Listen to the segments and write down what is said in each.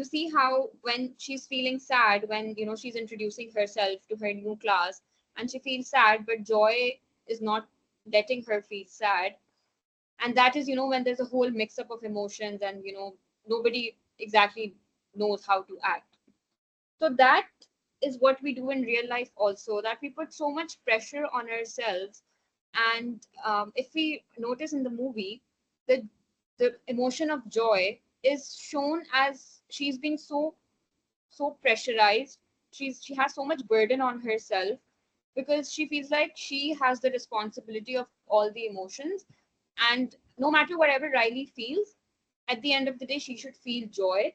you see how when she's feeling sad, when she's introducing herself to her new class, and she feels sad, but Joy is not letting her feel sad. And that is when there's a whole mix up of emotions, and nobody exactly knows how to act. So that is what we do in real life also, that we put so much pressure on ourselves. And if we notice in the movie, the the emotion of Joy is shown as she's being so pressurized. She has so much burden on herself, because she feels like she has the responsibility of all the emotions. And no matter whatever Riley feels, at the end of the day she should feel joy.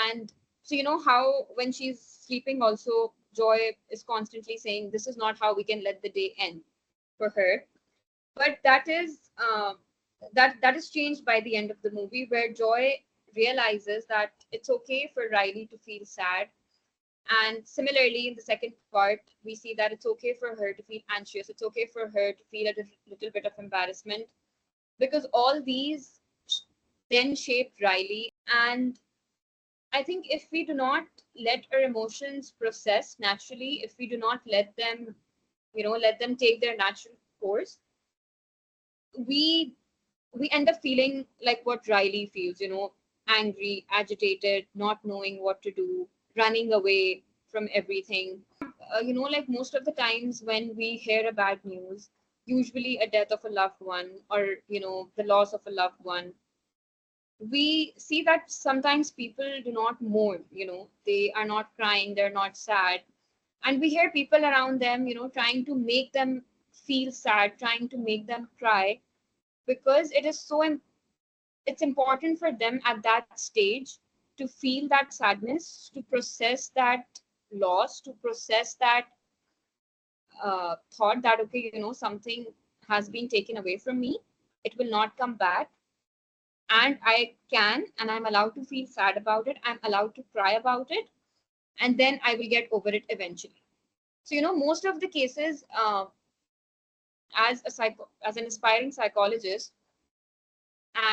And so how when she's sleeping also, Joy is constantly saying this is not how we can let the day end for her. But that is changed by the end of the movie, where Joy realizes that it's okay for Riley to feel sad. And similarly, in the second part, we see that it's okay for her to feel anxious. It's okay for her to feel a little bit of embarrassment, because all these then shaped Riley. And I think if we do not let our emotions process naturally, if we do not let them take their natural course, we we end up feeling like what Riley feels, angry, agitated, not knowing what to do, running away from everything. Like most of the times when we hear a bad news, usually a death of a loved one, or the loss of a loved one, we see that sometimes people do not mourn. They are not crying, they're not sad. And we hear people around them, trying to make them feel sad, trying to make them cry, because it's important for them at that stage to feel that sadness, to process that loss, to process that thought that, okay, something has been taken away from me, it will not come back. And I'm allowed to feel sad about it, I'm allowed to cry about it, and then I will get over it eventually. So most of the cases, as an aspiring psychologist,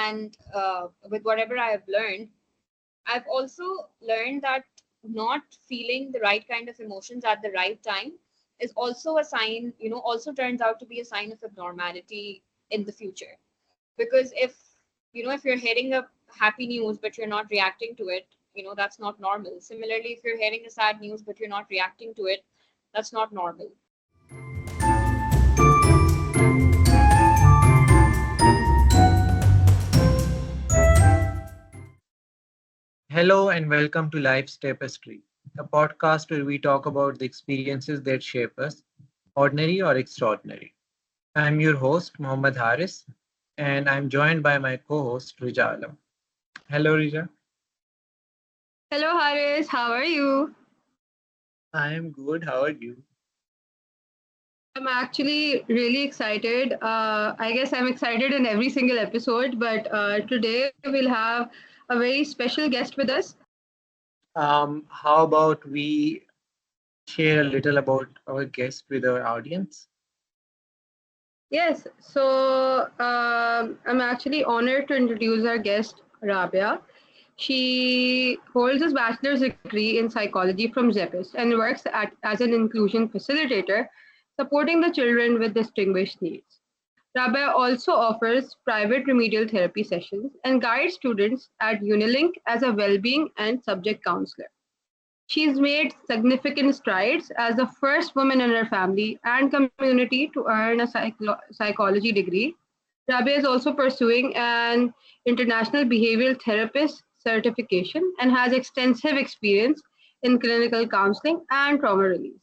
and with whatever I have learned, I've also learned that not feeling the right kind of emotions at the right time is also a sign, also turns out to be a sign of abnormality in the future. Because if you're hearing a happy news but you're not reacting to it, that's not normal. Similarly, if you're hearing a sad news but you're not reacting to it, that's not normal. Hello and welcome to Life's Tapestry, a podcast where we talk about the experiences that shape us, ordinary or extraordinary. I'm your host, Mohammad Haris, and I'm joined by my co host, Rija Alam. Hello, Rija. Hello, Haris. How are you? I am good. How are you? I'm actually really excited. I guess I'm excited in every single episode, but today we'll have a very special guest with us. How about we share a little about our guest with our audience? Yes, so I'm actually honored to introduce our guest, Rabia. She holds a bachelor's degree in psychology from ZEPIS and works as an inclusion facilitator, supporting the children with distinguished needs. Rabia also offers private remedial therapy sessions and guides students at Unilink as a well-being and subject counselor. She's made significant strides as the first woman in her family and community to earn a psychology degree. Rabia is also pursuing an international behavioral therapist certification and has extensive experience in clinical counseling and trauma release.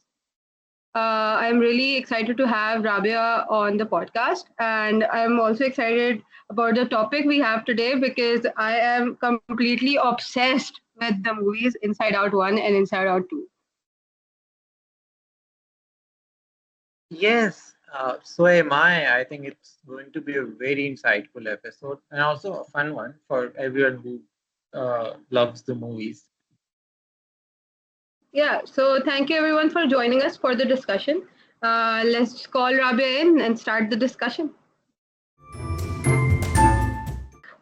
I'm really excited to have Rabia on the podcast, and I'm also excited about the topic we have today because I am completely obsessed with the movies Inside Out 1 and Inside Out 2. Yes, so am I. I think it's going to be a very insightful episode and also a fun one for everyone who loves the movies. Yeah, so thank you everyone for joining us for the discussion. Let's call Rabia in and start the discussion.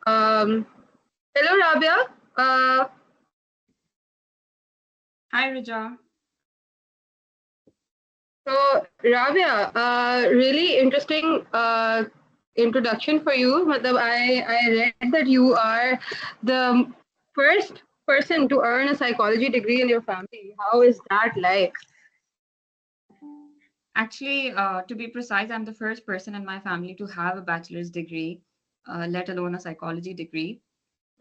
Um, Hello, Rabia. Uh, Hi, Raja. So, Rabia, really interesting introduction for you. I read that you are the first person to earn a psychology degree in your family. How is that like? Actually, to be precise, I'm the first person in my family to have a bachelor's degree, let alone a psychology degree.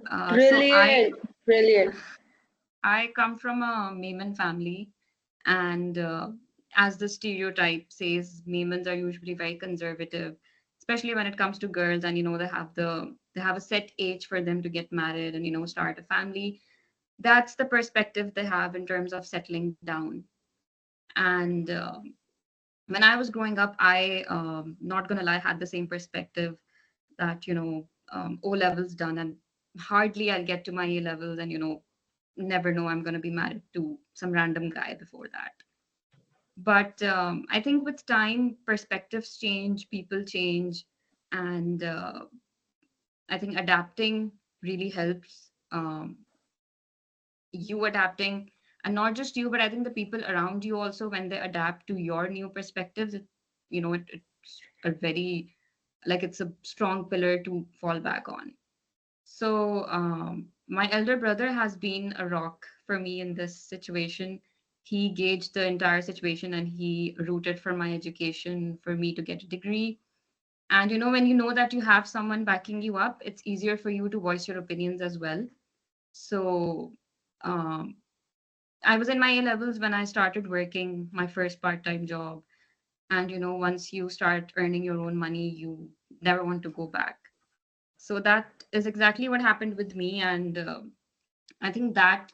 So Brilliant, brilliant. I come from a Maiman family, and as the stereotype says, Maimans are usually very conservative, especially when it comes to girls. And they have a set age for them to get married and start a family. That's the perspective they have in terms of settling down. And when I was growing up, I not gonna lie, had the same perspective that O levels done and hardly I'll get to my A levels and never know I'm gonna be married to some random guy before that. But I think with time, perspectives change, people change, and I think adapting really helps. You adapting, and not just you, but I think the people around you also, when they adapt to your new perspectives, it's a very, like, it's a strong pillar to fall back on. So my elder brother has been a rock for me in this situation. He gauged the entire situation and he rooted for my education for me to get a degree. And when you know that you have someone backing you up, it's easier for you to voice your opinions as well. So um, I was in my A levels when I started working my first part time job. And once you start earning your own money, you never want to go back. So that is exactly what happened with me. And I think that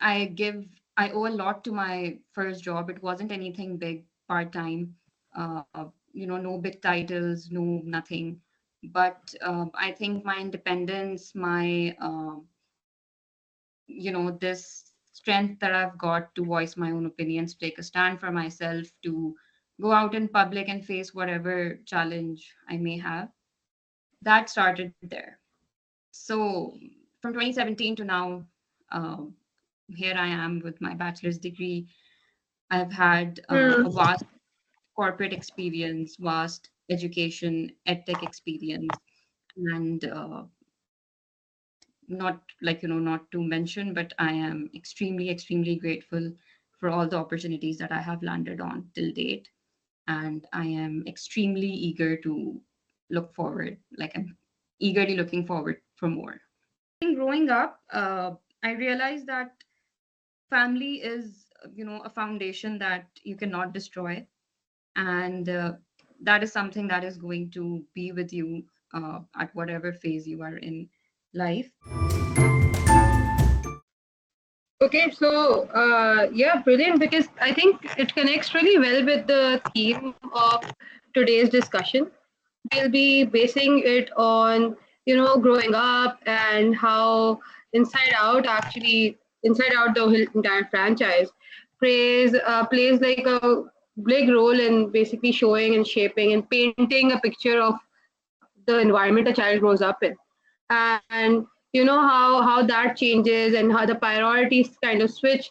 I give, I owe a lot to my first job. It wasn't anything big, part time, no big titles, no nothing. But I think my independence, my this strength that I've got to voice my own opinions, take a stand for myself, to go out in public and face whatever challenge I may have. That started there. So from 2017 to now, um, here I am with my bachelor's degree. I've had Hmm. a vast corporate experience, vast education, edtech experience, and not, like, not to mention, but I am extremely, extremely grateful for all the opportunities that I have landed on till date. And I am extremely eager to look forward, like, I'm eagerly looking forward for more. In growing up, I realized that family is, a foundation that you cannot destroy, and that is something that is going to be with you at whatever phase you are in life. Okay, so yeah, brilliant, because I think it connects really well with the theme of today's discussion. We'll be basing it on growing up and how Inside Out, the whole entire franchise plays like a big role in basically showing and shaping and painting a picture of the environment a child grows up in, and how that changes and how the priorities kind of switch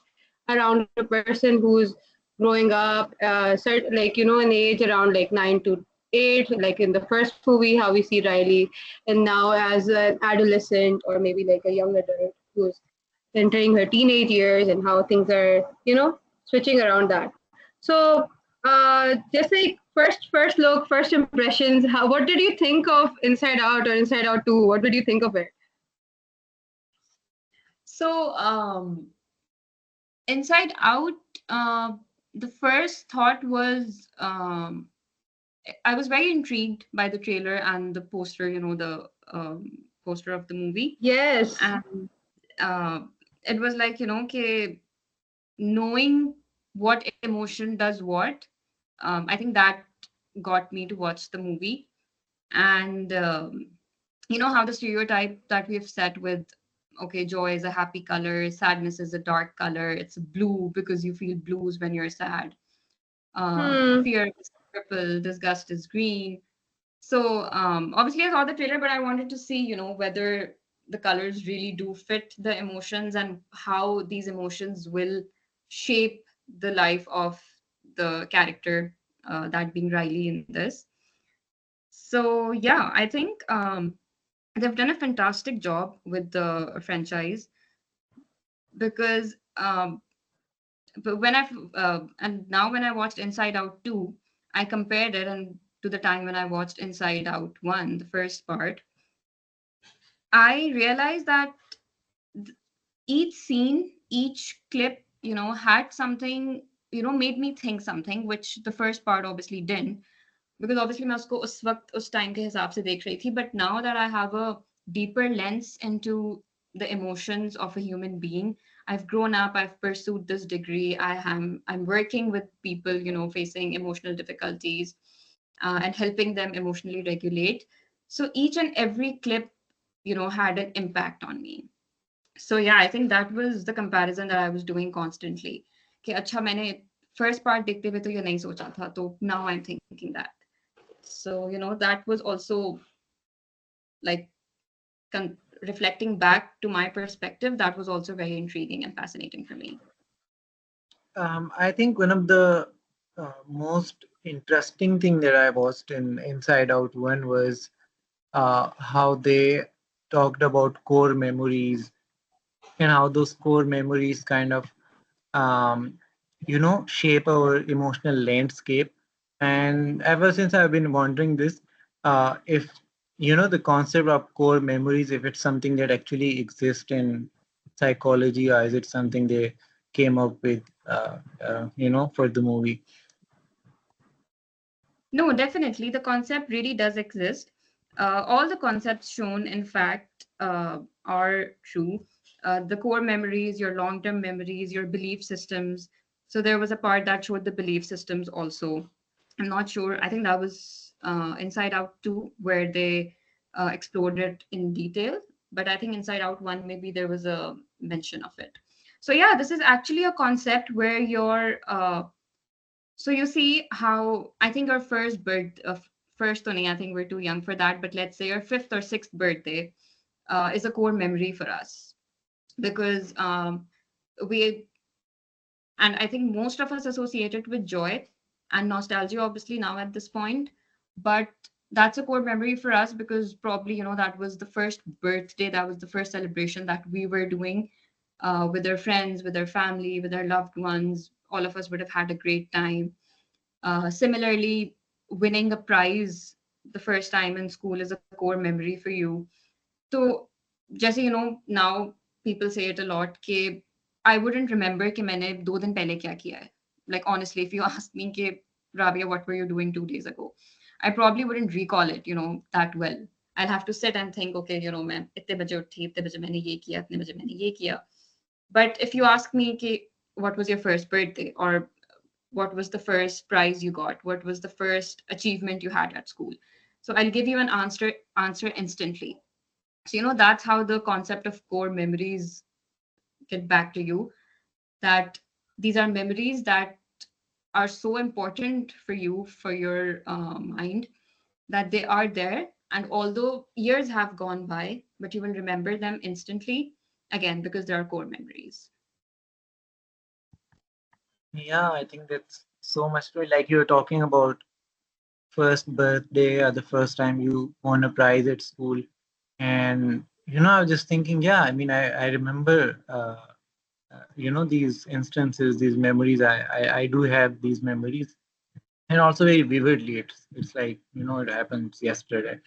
around a person who's growing up, like in age around like 9 to 8, like in the first movie how we see Riley, and now as an adolescent or maybe like a young adult who's entering her teenage years, and how things are switching around that. So just like first look, first impressions, what did you think of Inside Out or Inside Out 2? What did you think of it? So Inside Out, uh, the first thought was, I was very intrigued by the trailer and the poster, the poster of the movie. Yes. And uh, it was like, okay, knowing what emotion does what. I think that got me to watch the movie. And how the stereotype that we've set with, okay, joy is a happy color, sadness is a dark color, it's blue because you feel blues when you're sad, Hmm. fear is purple, disgust is green. So obviously I saw the trailer, but I wanted to see, whether the colors really do fit the emotions and how these emotions will shape the life of the character, that being Riley in this. So yeah, I think they've done a fantastic job with the franchise because but when I've and now when I watched Inside Out 2, I compared it and to the time when I watched Inside Out 1, the first part, I realized that th- each scene, each clip, had something, made me think something, which the first part obviously didn't. Because obviously मैं उसको उस वक्त उस time के हिसाब से देख रही थी, but now that I have a deeper lens into the emotions of a human being, I've grown up, I've pursued this degree, I'm working with people, facing emotional difficulties, and helping them emotionally regulate. So each and every clip, had an impact on me. So yeah, I think that was the comparison that I was doing constantly. कि अच्छा मैंने first part देखते हुए तो ये नहीं सोचा था, तो now I'm thinking that. So that was also like reflecting back to my perspective, that was also very intriguing and fascinating for me. I think one of the most interesting thing that I watched in Inside Out One was how they talked about core memories and how those core memories kind of um, shape our emotional landscape. And ever since I've been wondering this, if the concept of core memories, if it's something that actually exists in psychology, or is it something they came up with, for the movie? No, definitely. The concept really does exist. All the concepts shown, in fact, are true. The core memories, your long term memories, your belief systems. So there was a part that showed the belief systems also. I'm not sure. I think that was Inside Out 2, where they explored it in detail. But I think Inside Out 1, maybe there was a mention of it. So, yeah, this is actually a concept where your so you see how I think our first only, I think we're too young for that, but let's say our fifth or sixth birthday is a core memory for us because we, and I think most of us associate it with joy and nostalgia, obviously, now at this point. But that's a core memory for us because probably, that was the first birthday, that was the first celebration that we were doing with our friends, with our family, with our loved ones. All of us would have had a great time. Similarly, winning a prize the first time in school is a core memory for you. So, जैसे now people say it a lot कि I wouldn't remember कि मैंने 2 दिन पहले क्या किया है. Like honestly, if you ask me कि Rabia, what were you doing 2 days ago? I probably wouldn't recall it, that well. I'll have to sit and think, okay, मैं इतने बजे उठी, इतने बजे मैंने ये किया, इतने बजे मैंने ये किया. But if you ask me कि what was your first birthday or what was the first prize you got, what was the first achievement you had at school, so I'll give you an answer instantly. So that's how the concept of core memories get back to you, that these are memories that are so important for you, for your mind, that they are there, and although years have gone by, but you will remember them instantly, again because they are core memories. Yeah, I think that's so much true. Like you were talking about first birthday or the first time you won a prize at school. And, I was just thinking, yeah, I mean, I remember, these instances, these memories. I do have these memories and also very vividly. It's like, it happens yesterday.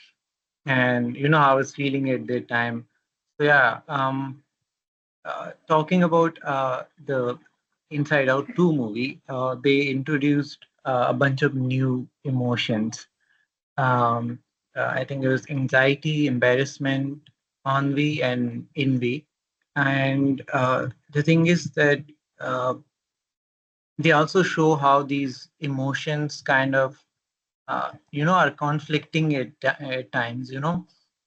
And, how I was feeling at that time. So, yeah, talking about the Inside Out 2 movie, they introduced a bunch of new emotions. Um, I think there was anxiety, embarrassment, ennui, and envy. And the thing is that uh, they also show how these emotions kind of, are conflicting at times.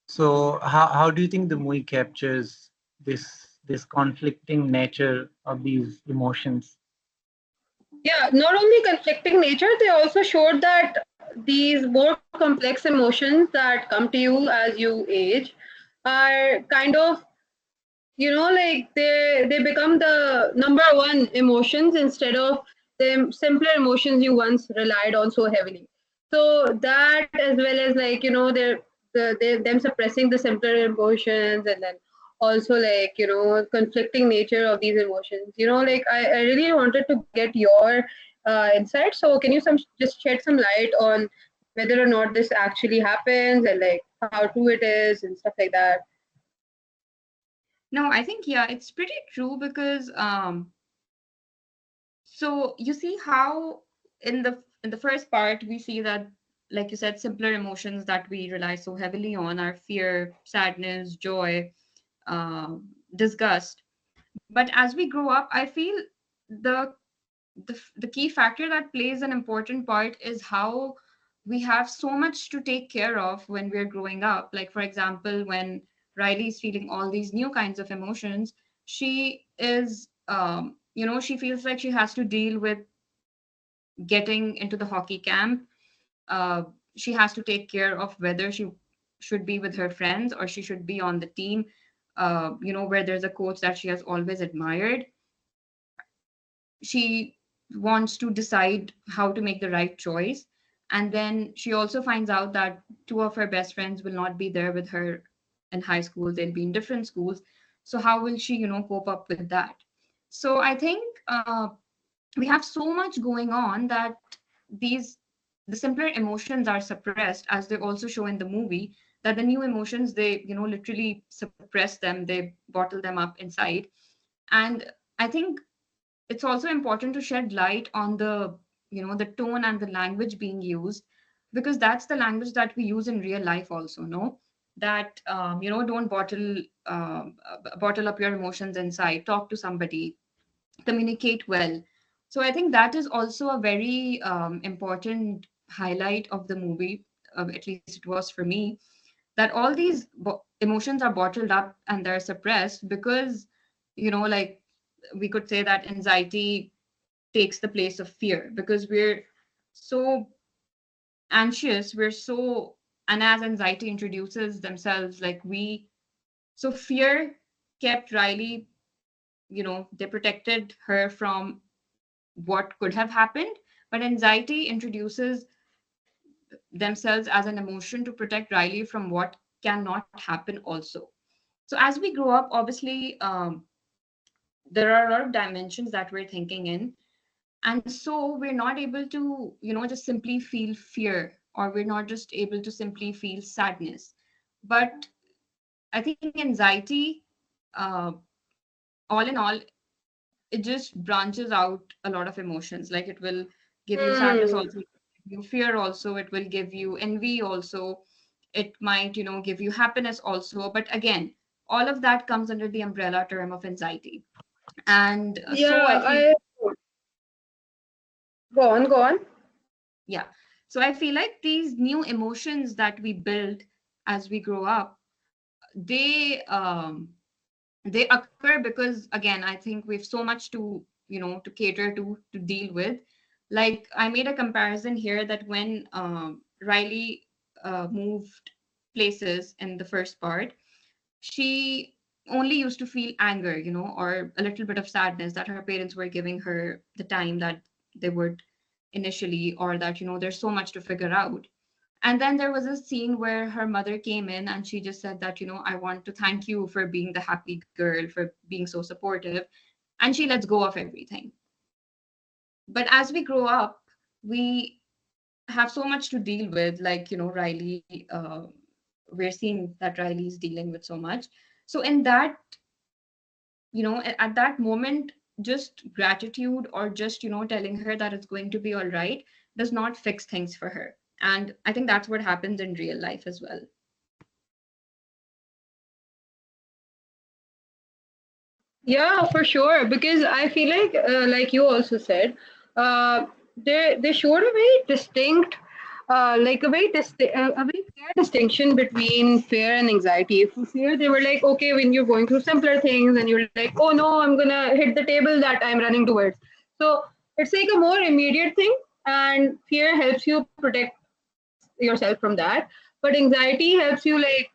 So how do you think the movie captures this conflicting nature of these emotions? Yeah, not only conflicting nature, they also showed that these more complex emotions that come to you as you age, are kind of, like they become the number one emotions instead of the simpler emotions you once relied on so heavily. So that, as well as, like, them suppressing the simpler emotions, and then also, like, conflicting nature of these emotions. Like, I really wanted to get your insight. So can you just shed some light on whether or not this actually happens, and like how true it is and stuff like that? No, I think yeah, it's pretty true because so you see how in the first part we see that, like you said, simpler emotions that we rely so heavily on are fear, sadness, joy, disgust. But as we grow up, I feel the the key factor that plays an important part is how we have so much to take care of when we're growing up. Like, for example, when Riley's feeling all these new kinds of emotions, she is, she feels like she has to deal with getting into the hockey camp. Uh, she has to take care of whether she should be with her friends or she should be on the team, where there's a coach that she has always admired. She wants to decide how to make the right choice. And then she also finds out that two of her best friends will not be there with her in high school, they'll be in different schools. So how will she, cope up with that? So I think we have so much going on that these the simpler emotions are suppressed, as they also show in the movie, that the new emotions, they literally suppress them, they bottle them up inside. And I think it's also important to shed light on the tone and the language being used, because that's the language that we use in real life also, no? That don't bottle up your emotions inside, talk to somebody, communicate well. So I think that is also a very important highlight of the movie, at least it was for me, that all these emotions are bottled up and they're suppressed because, like, we could say that anxiety takes the place of fear because we're so anxious, we're so, and as anxiety introduces themselves, like we, so fear kept Riley, they protected her from what could have happened, but anxiety introduces themselves as an emotion to protect Riley from what cannot happen also. So as we grow up, obviously, there are a lot of dimensions that we're thinking in. And so we're not able to, just simply feel fear, or we're not just able to simply feel sadness. But I think anxiety, uh, all in all, it just branches out a lot of emotions. Like it will give you sadness Hmm. also, give you fear also, it will give you envy also, it might give you happiness also. But again, all of that comes under the umbrella term of anxiety. And so I Yeah, feel, I go on, go on. yeah, so I feel like these new emotions that we build as we grow up, they they occur because, again, I think we've so much to, to cater to deal with. Like, I made a comparison here that when Riley moved places in the first part, she only used to feel anger, or a little bit of sadness that her parents were giving her the time that they would initially, or that, there's so much to figure out. And then there was a scene where her mother came in and she just said that, I want to thank you for being the happy girl, for being so supportive. And she lets go of everything. But as we grow up, we have so much to deal with. Like, Riley, we're seeing that Riley is dealing with so much. So in that, at that moment, just gratitude, or just, telling her that it's going to be all right, does not fix things for her. And I think that's what happens in real life as well. Yeah, for sure. Because I feel like you also said, they showed a very distinct, a very clear distinction between fear and anxiety. For fear, they were like, okay, when you're going through simpler things, and you're like, oh no, I'm gonna hit the table that I'm running towards. So it's like a more immediate thing, and fear helps you protect yourself from that. But anxiety helps you, like,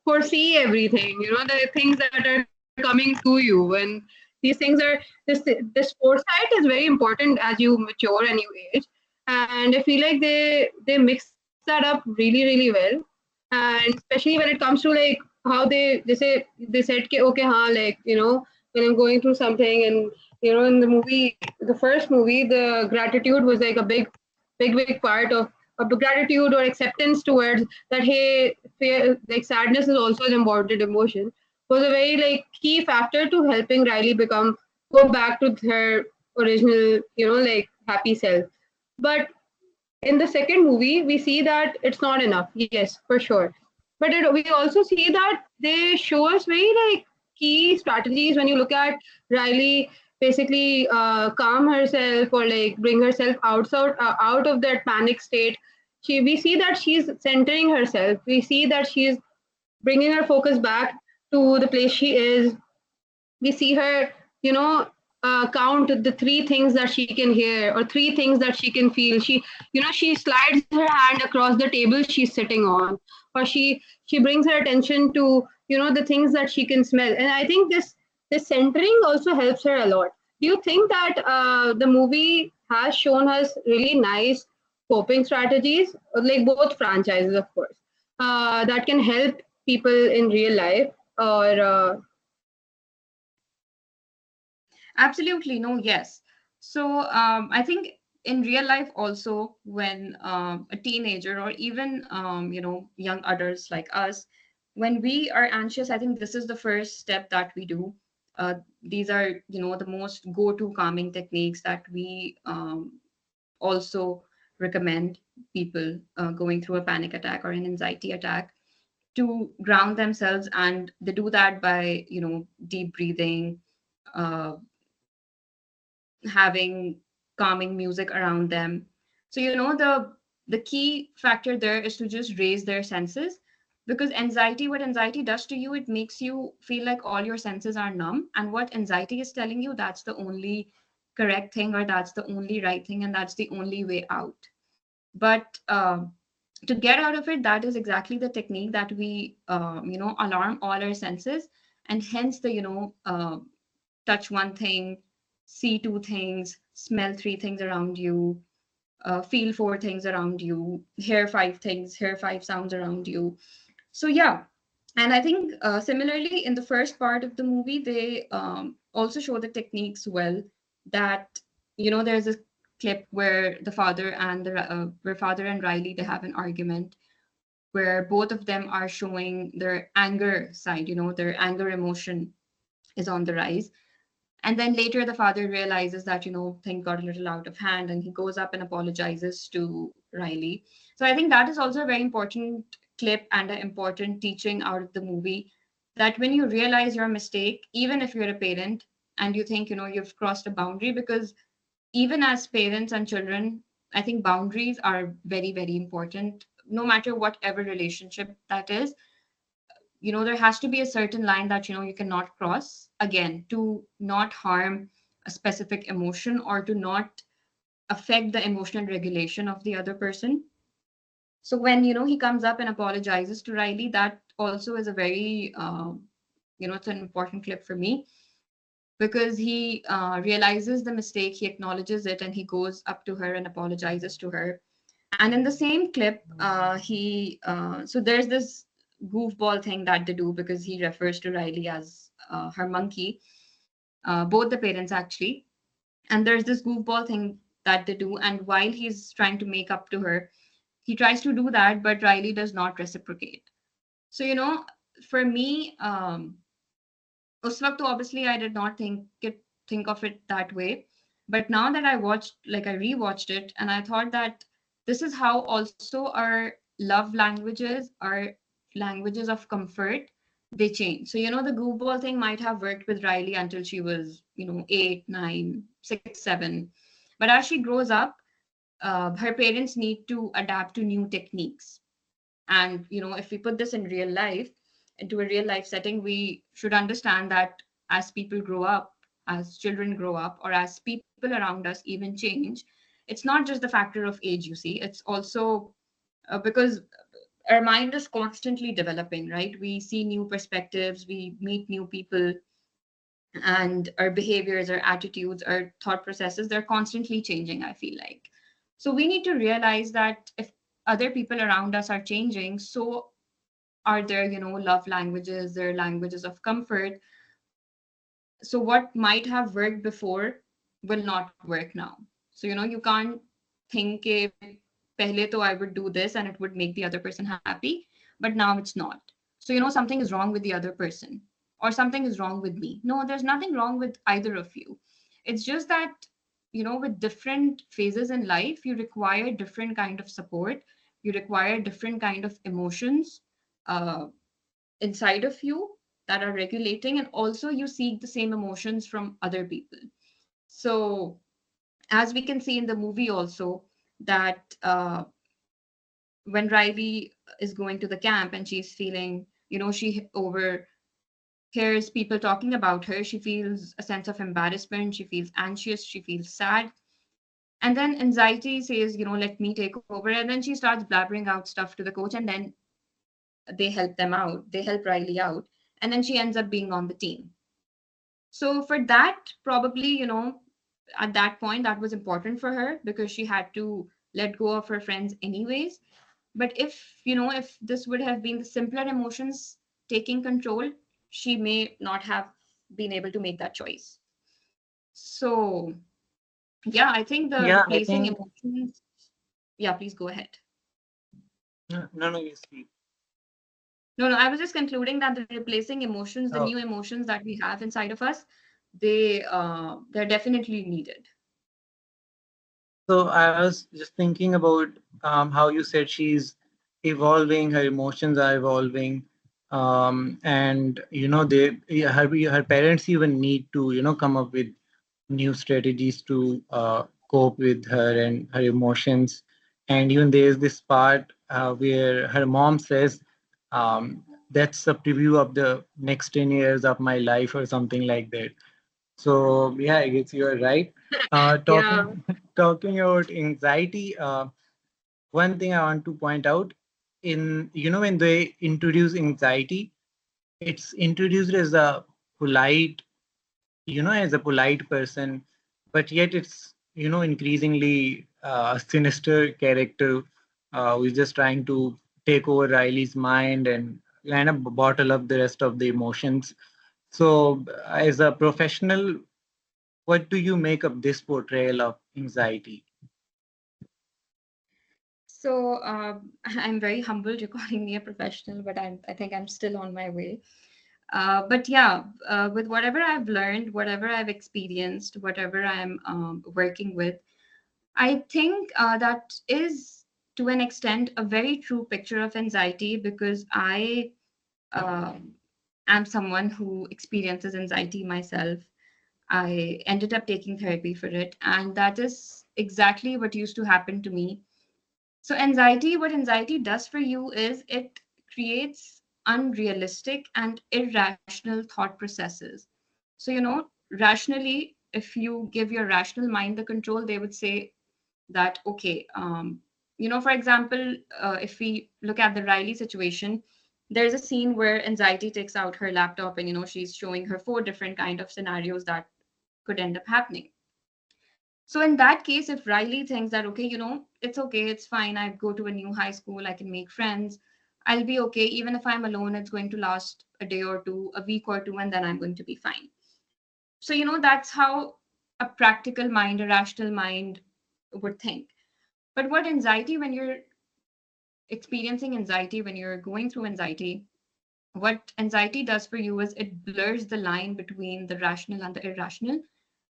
foresee everything, the things that are coming to you. And these things are, this foresight is very important as you mature and you age. And I feel like they mix that up really, really well. And especially when it comes to like how they said कि, okay, हाँ, like, when I'm going through something, and in the first movie, the gratitude was like a big part of the gratitude or acceptance towards that. Hey, like sadness is also an important emotion. Was a very like key factor to helping Riley go back to her original, like happy self. But in the second movie, we see that it's not enough. Yes, for sure. But we also see that they show us very like key strategies when you look at Riley basically calm herself or like bring herself out of that panic state. We see that she's centering herself. We see that she's bringing her focus back to the place she is. We see her, count the three things that she can hear or three things that she can feel. She slides her hand across the table she's sitting on, or she brings her attention to, the things that she can smell. And I think this centering also helps her a lot. Do you think that the movie has shown us really nice coping strategies, like both franchises, of course, that can help people in real life, or Absolutely, no, yes. So I think in real life also, when a teenager or even young adults like us, when we are anxious, I think this is the first step that we do. These are the most go-to calming techniques that we also recommend people going through a panic attack or an anxiety attack to ground themselves, and they do that by deep breathing, uh, having calming music around them. So the key factor there is to just raise their senses, because what anxiety does to you, it makes you feel like all your senses are numb, and what anxiety is telling you, that's the only correct thing, or that's the only right thing, and that's the only way out. But to get out of it, that is exactly the technique that we alarm all our senses, and hence the touch one thing, see two things, smell three things around you, feel four things around you, hear five things, hear five sounds around you. So yeah, and I think similarly in the first part of the movie, they also show the techniques well. That there's a clip where where father and Riley, they have an argument where both of them are showing their anger side. Their anger emotion is on the rise, and then later the father realizes that, things got a little out of hand, and he goes up and apologizes to Riley. So I think that is also a very important clip and an important teaching out of the movie, that when you realize your mistake, even if you're a parent and you think, you've crossed a boundary, because even as parents and children, I think boundaries are very, very important, no matter whatever relationship that is. There has to be a certain line that you cannot cross, again, to not harm a specific emotion or to not affect the emotional regulation of the other person. So when he comes up and apologizes to Riley, that also is a very it's an important clip for me, because he realizes the mistake, he acknowledges it, and he goes up to her and apologizes to her. And in the same clip, he so there's this goofball thing that they do, because he refers to Riley as her monkey, both the parents actually. And there's this goofball thing that they do, and while he's trying to make up to her, he tries to do that, but Riley does not reciprocate. So for me, उस वक्त तो obviously I did not think of it that way. But now that I rewatched it, and I thought that this is how also our love languages, our languages of comfort, they change. So the goofball thing might have worked with Riley until she was 8, 9, 6, 7. But as she grows up, her parents need to adapt to new techniques. And if we put this in real life, into a real life setting, we should understand that as people grow up, as children grow up, or as people around us even change, it's not just the factor of age, you see. It's also because our mind is constantly developing, right? We see new perspectives, we meet new people, and our behaviors, our attitudes, our thought processes, they're constantly changing, I feel like. So we need to realize that if other people around us are changing, so are their, love languages, their languages of comfort. So what might have worked before will not work now. So you can't think pehle to I would do this and it would make the other person happy, but now it's not. So something is wrong with the other person, or something is wrong with me. No, there's nothing wrong with either of you. It's just that with different phases in life, you require different kind of support, you require different kind of emotions uh, inside of you that are regulating, and also you seek the same emotions from other people. So as we can see in the movie also, that when Riley is going to the camp and she's feeling, she overhears people talking about her, she feels a sense of embarrassment, she feels anxious, she feels sad. And then anxiety says, let me take over. And then she starts blabbering out stuff to the coach, and then they help Riley out. And then she ends up being on the team. So for that, probably, at that point, that was important for her because she had to let go of her friends anyways. But if this would have been the simpler emotions taking control, she may not have been able to make that choice. So yeah, I think the Yeah, I replacing think emotions. Yeah, please go ahead. no, no, you speak. No, I was just concluding that the replacing emotions, the Oh, new emotions that we have inside of us, they're definitely needed. so I was just thinking about how you said she's evolving, her emotions are evolving, and her parents even need to come up with new strategies to cope with her and her emotions. And even there's this part where her mom says, "That's a preview of the next 10 years of my life," or something like that. So yeah, I guess you are right. Yeah. Talking about anxiety, one thing I want to point out in when they introduce anxiety, it's introduced as a polite, as a polite person, but yet it's increasingly a sinister character who's just trying to take over Riley's mind and kind of bottle up the rest of the emotions. So, as a professional, what do you make of this portrayal of anxiety? So I'm very humbled you're calling me a professional, but I think I'm still on my way. But yeah, with whatever I've learned, whatever I've experienced, whatever I'm working with, I think that is to an extent a very true picture of anxiety because I um am someone who experiences anxiety myself. I ended up taking therapy for it, and that is exactly what used to happen to me. So, what anxiety does for you is it creates unrealistic and irrational thought processes. So, rationally, if you give your rational mind the control, they would say that, okay, for example, if we look at the Riley situation, there's a scene where anxiety takes out her laptop and, she's showing her four different kind of scenarios that could end up happening. So in that case, if Riley thinks that, okay, it's okay, it's fine, I go to a new high school, I can make friends, I'll be okay. Even if I'm alone, it's going to last a day or two, a week or two, and then I'm going to be fine. So, that's how a practical mind, a rational mind would think. But what anxiety, when you're experiencing anxiety, when you're going through anxiety, what anxiety does for you is it blurs the line between the rational and the irrational,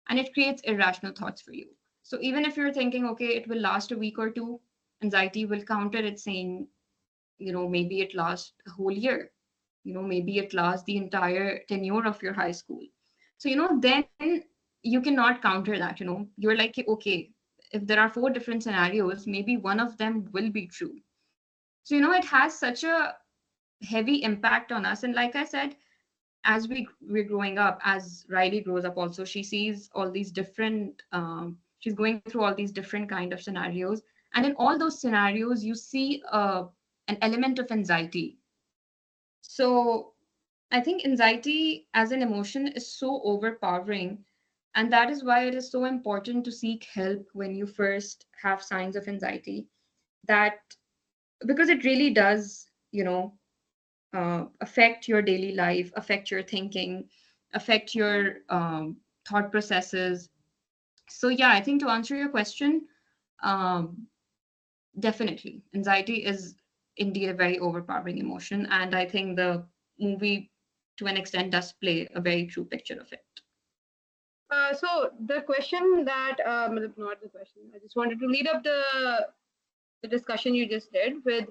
and it creates irrational thoughts for you. So even if you're thinking, okay, it will last a week or two, anxiety will counter it saying, maybe it lasts a whole year, maybe it lasts the entire tenure of your high school. So then you cannot counter that. You're like, okay, if there are four different scenarios, maybe one of them will be true. So it has such a heavy impact on us. And like I said, as we're growing up, as Riley grows up also, she sees all these different she's going through all these different kind of scenarios, and in all those scenarios you see a an element of anxiety. So I think anxiety as an emotion is so overpowering. And that is why it is so important to seek help when you first have signs of anxiety. That because it really does, affect your daily life, affect your thinking, affect your thought processes. So, yeah, I think to answer your question, um, definitely anxiety is indeed a very overpowering emotion. And I think the movie, to an extent, does play a very true picture of it. So the question that, not the question, I just wanted to lead up the discussion you just did with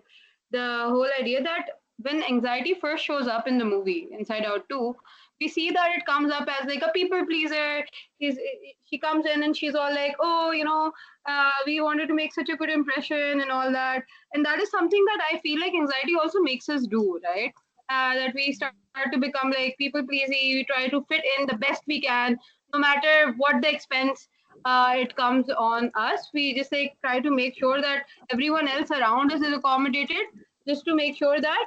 the whole idea that when anxiety first shows up in the movie Inside Out 2, we see that it comes up as like a people pleaser. She comes in and she's all like, oh, we wanted to make such a good impression and all that. And that is something that I feel like anxiety also makes us do, right? That we start to become like people pleasy. We try to fit in the best we can, no matter what the expense it comes on us. We just like try to make sure that everyone else around us is accommodated, just to make sure that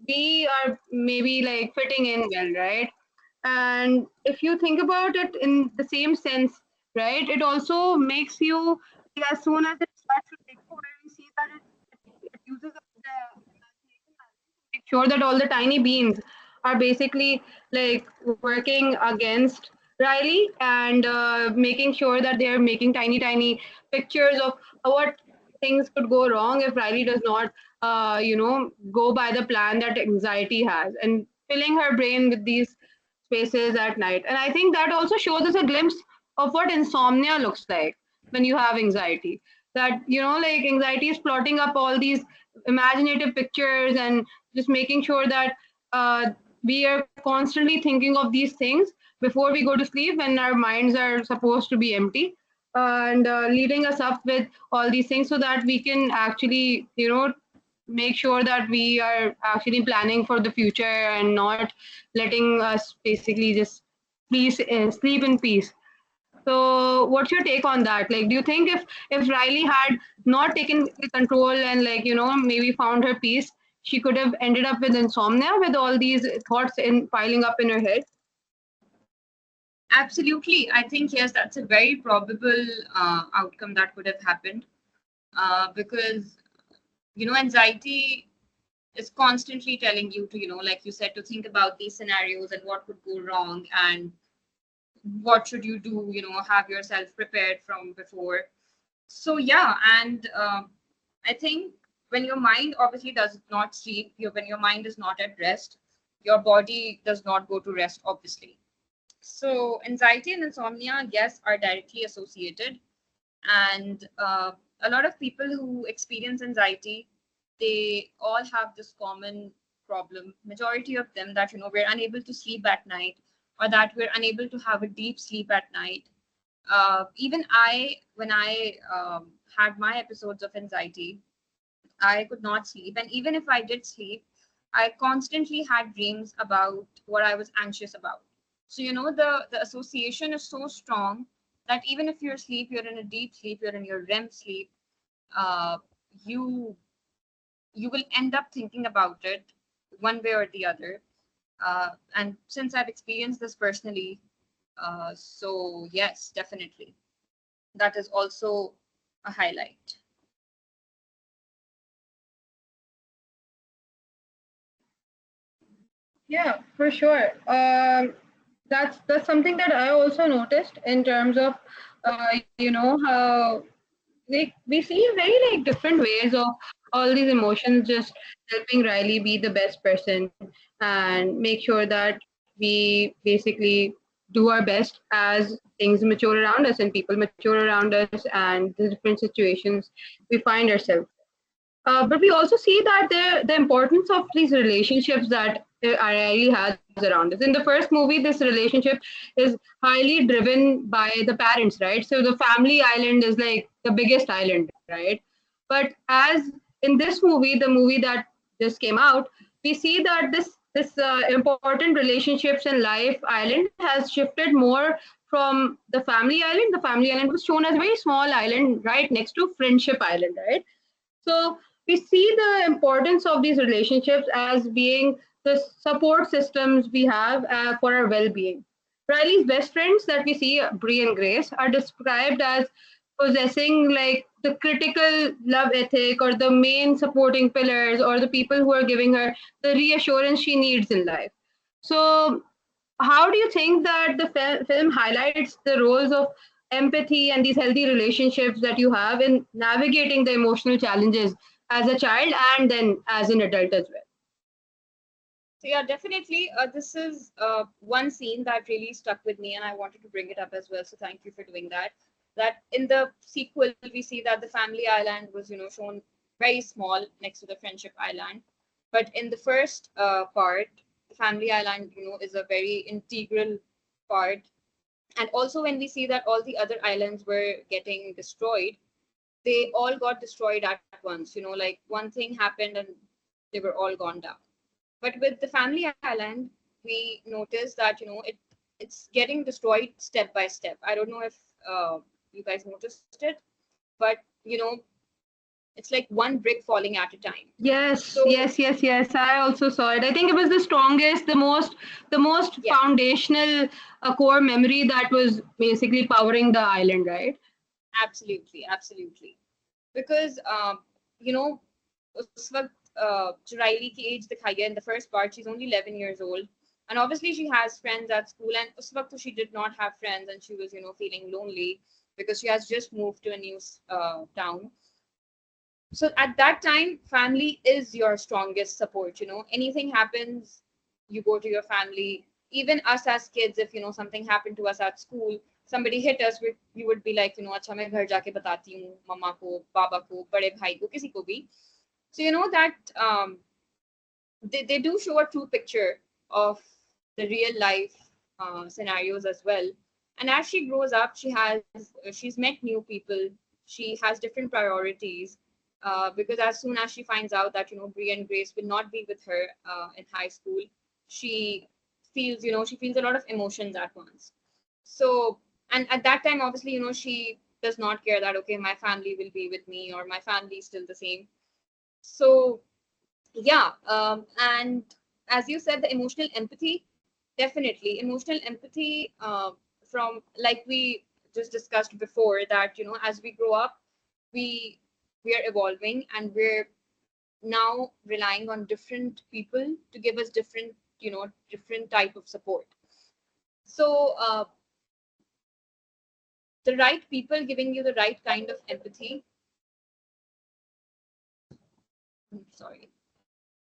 we are maybe like fitting in well, right? And if you think about it in the same sense, right, it also makes you, as soon as it starts to take over, we see that it uses up the imagination to make sure that all the tiny beans are basically like working against Riley, and making sure that they're making tiny pictures of what things could go wrong if Riley does not, go by the plan that anxiety has, and filling her brain with these spaces at night. And I think that also shows us a glimpse of what insomnia looks like when you have anxiety. That, like anxiety is plotting up all these imaginative pictures and just making sure that we are constantly thinking of these things before we go to sleep when our minds are supposed to be empty, and leading us up with all these things so that we can actually, make sure that we are actually planning for the future and not letting us basically just please sleep in peace. So what's your take on that? Like, do you think if Riley had not taken control and, like, maybe found her peace, she could have ended up with insomnia with all these thoughts in piling up in her head? Absolutely. I think, yes, that's a very probable outcome that could have happened, because, anxiety is constantly telling you to, like you said, to think about these scenarios and what could go wrong and what should you do, have yourself prepared from before. So, yeah, and I think when your mind obviously does not sleep, when your mind is not at rest, your body does not go to rest, obviously. So, anxiety and insomnia, yes, are directly associated. And a lot of people who experience anxiety, they all have this common problem. Majority of them that, we're unable to sleep at night, or that we're unable to have a deep sleep at night. Even when I had my episodes of anxiety, I could not sleep. And even if I did sleep, I constantly had dreams about what I was anxious about. So, the association is so strong that even if you're asleep, you're in a deep sleep, you're in your REM sleep, uh, you you will end up thinking about it one way or the other. And since I've experienced this personally, so yes, definitely. That is also a highlight. Yeah, for sure. That's something that I also noticed in terms of, how like we see very like different ways of all these emotions just helping Riley be the best person and make sure that we basically do our best as things mature around us and people mature around us and the different situations we find ourselves. But we also see that the importance of these relationships that Riley has around us. In the first movie, this relationship is highly driven by the parents, right? So the family island is like the biggest island, right? But as in this movie, the movie that just came out, we see that this important relationships in life island has shifted more from the family island. The family island was shown as a very small island right next to Friendship Island, right? So we see the importance of these relationships as being the support systems we have for our well-being. Riley's best friends that we see, Bree and Grace, are described as possessing like the critical love ethic or the main supporting pillars or the people who are giving her the reassurance she needs in life. So how do you think that the film highlights the roles of empathy and these healthy relationships that you have in navigating the emotional challenges as a child and then as an adult as well? So yeah, definitely. This is one scene that really stuck with me, and I wanted to bring it up as well. So thank you for doing that. That in the sequel, we see that the family island was, shown very small next to the friendship island, but in the first part, the family island, is a very integral part. And also when we see that all the other islands were getting destroyed, they all got destroyed at once. Like one thing happened and they were all gone down. But with the family island, we noticed that it's getting destroyed step by step. I don't know if you guys noticed it, but it's like one brick falling at a time. Yes, So yes, yes, yes. I also saw it. I think it was the strongest, the most yeah, foundational core memory that was basically powering the island, right? absolutely, absolutely. Because उस वक्त जो Riley की as दिखाई है in the first part, she's only 11 years old, and obviously she has friends at school, and उस वक्त she did not have friends, and she was feeling lonely because she has just moved to a new town. So at that time, family is your strongest support. Anything happens, you go to your family. Even us as kids, if something happened to us at school, somebody hit us, we would be like, अच्छा मैं घर जाके बताती हूँ मम्मा को, पापा को, बड़े भाई को, किसी को भी. So that they do show a true picture of the real life scenarios as well. And as she grows up, she's met new people. She has different priorities, because as soon as she finds out that Brie and Grace will not be with her in high school, she feels a lot of emotions at once. So, and at that time, obviously, she does not care that okay, my family will be with me or my family is still the same. So yeah, and as you said, the emotional empathy, definitely emotional empathy, from like we just discussed before, that as we grow up, we we are evolving, and we're now relying on different people to give us different type of support. So the right people giving you the right kind of empathy, sorry,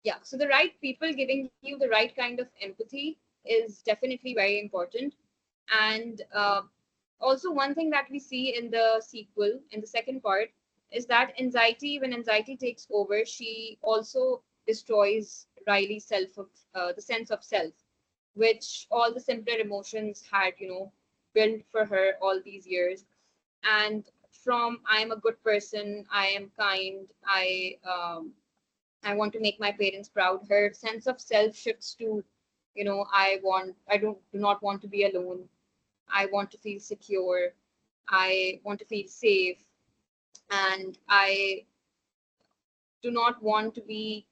yeah, so the right people giving you the right kind of empathy is definitely very important. And also one thing that we see in the sequel, in the second part, is that when anxiety takes over, she also destroys Riley's the sense of self, which all the simpler emotions had built for her all these years. And from I am a good person, I am kind, I want to make my parents proud, her sense of self shifts to, I do not want to be alone. I want to feel secure. I want to feel safe. And I do not want to be,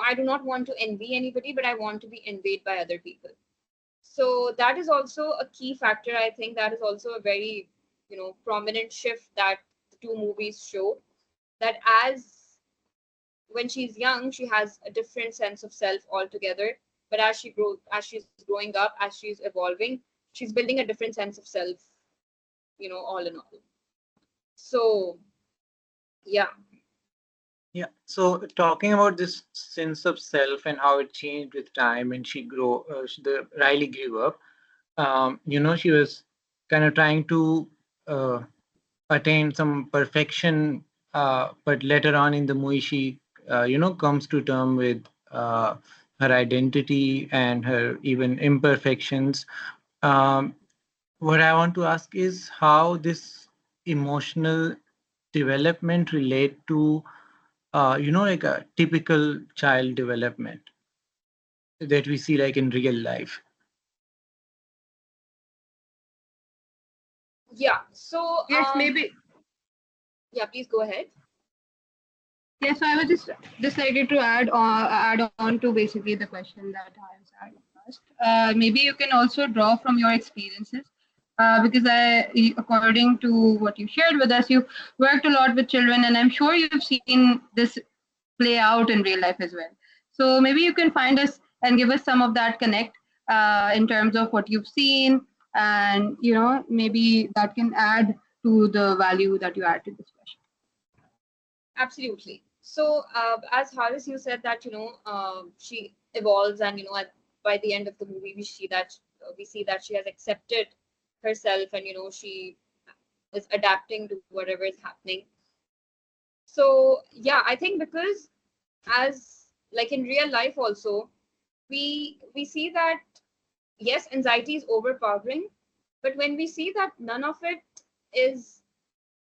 I do not want to envy anybody, but I want to be envied by other people. So that is also a key factor. I think that is also a very, prominent shift that the two movies show, that when she's young, she has a different sense of self altogether. But as she's growing up, as she's evolving, she's building a different sense of self, all in all. So yeah. Yeah. So talking about this sense of self and how it changed with time, and the Riley grew up. She was kind of trying to uh, attain some perfection, but later on in the movie, she comes to term with her identity and her even imperfections. Um, what I want to ask is how this emotional development relate to like a typical child development that we see like in real life. Yeah. So Yes, maybe. yeah, please go ahead. Yeah, so I was just decided to add on to basically the question that I asked. Maybe you can also draw from your experiences, because according to what you shared with us, you worked a lot with children, and I'm sure you've seen this play out in real life as well. So maybe you can find us and give us some of that connect in terms of what you've seen, and maybe that can add to the value that you add to this question. Absolutely. So, as Haris, you said that she evolves, and by the end of the movie, we see that she has accepted herself, and she is adapting to whatever is happening. So, yeah, I think because as like in real life also, we see that yes, anxiety is overpowering, but when we see that none of it is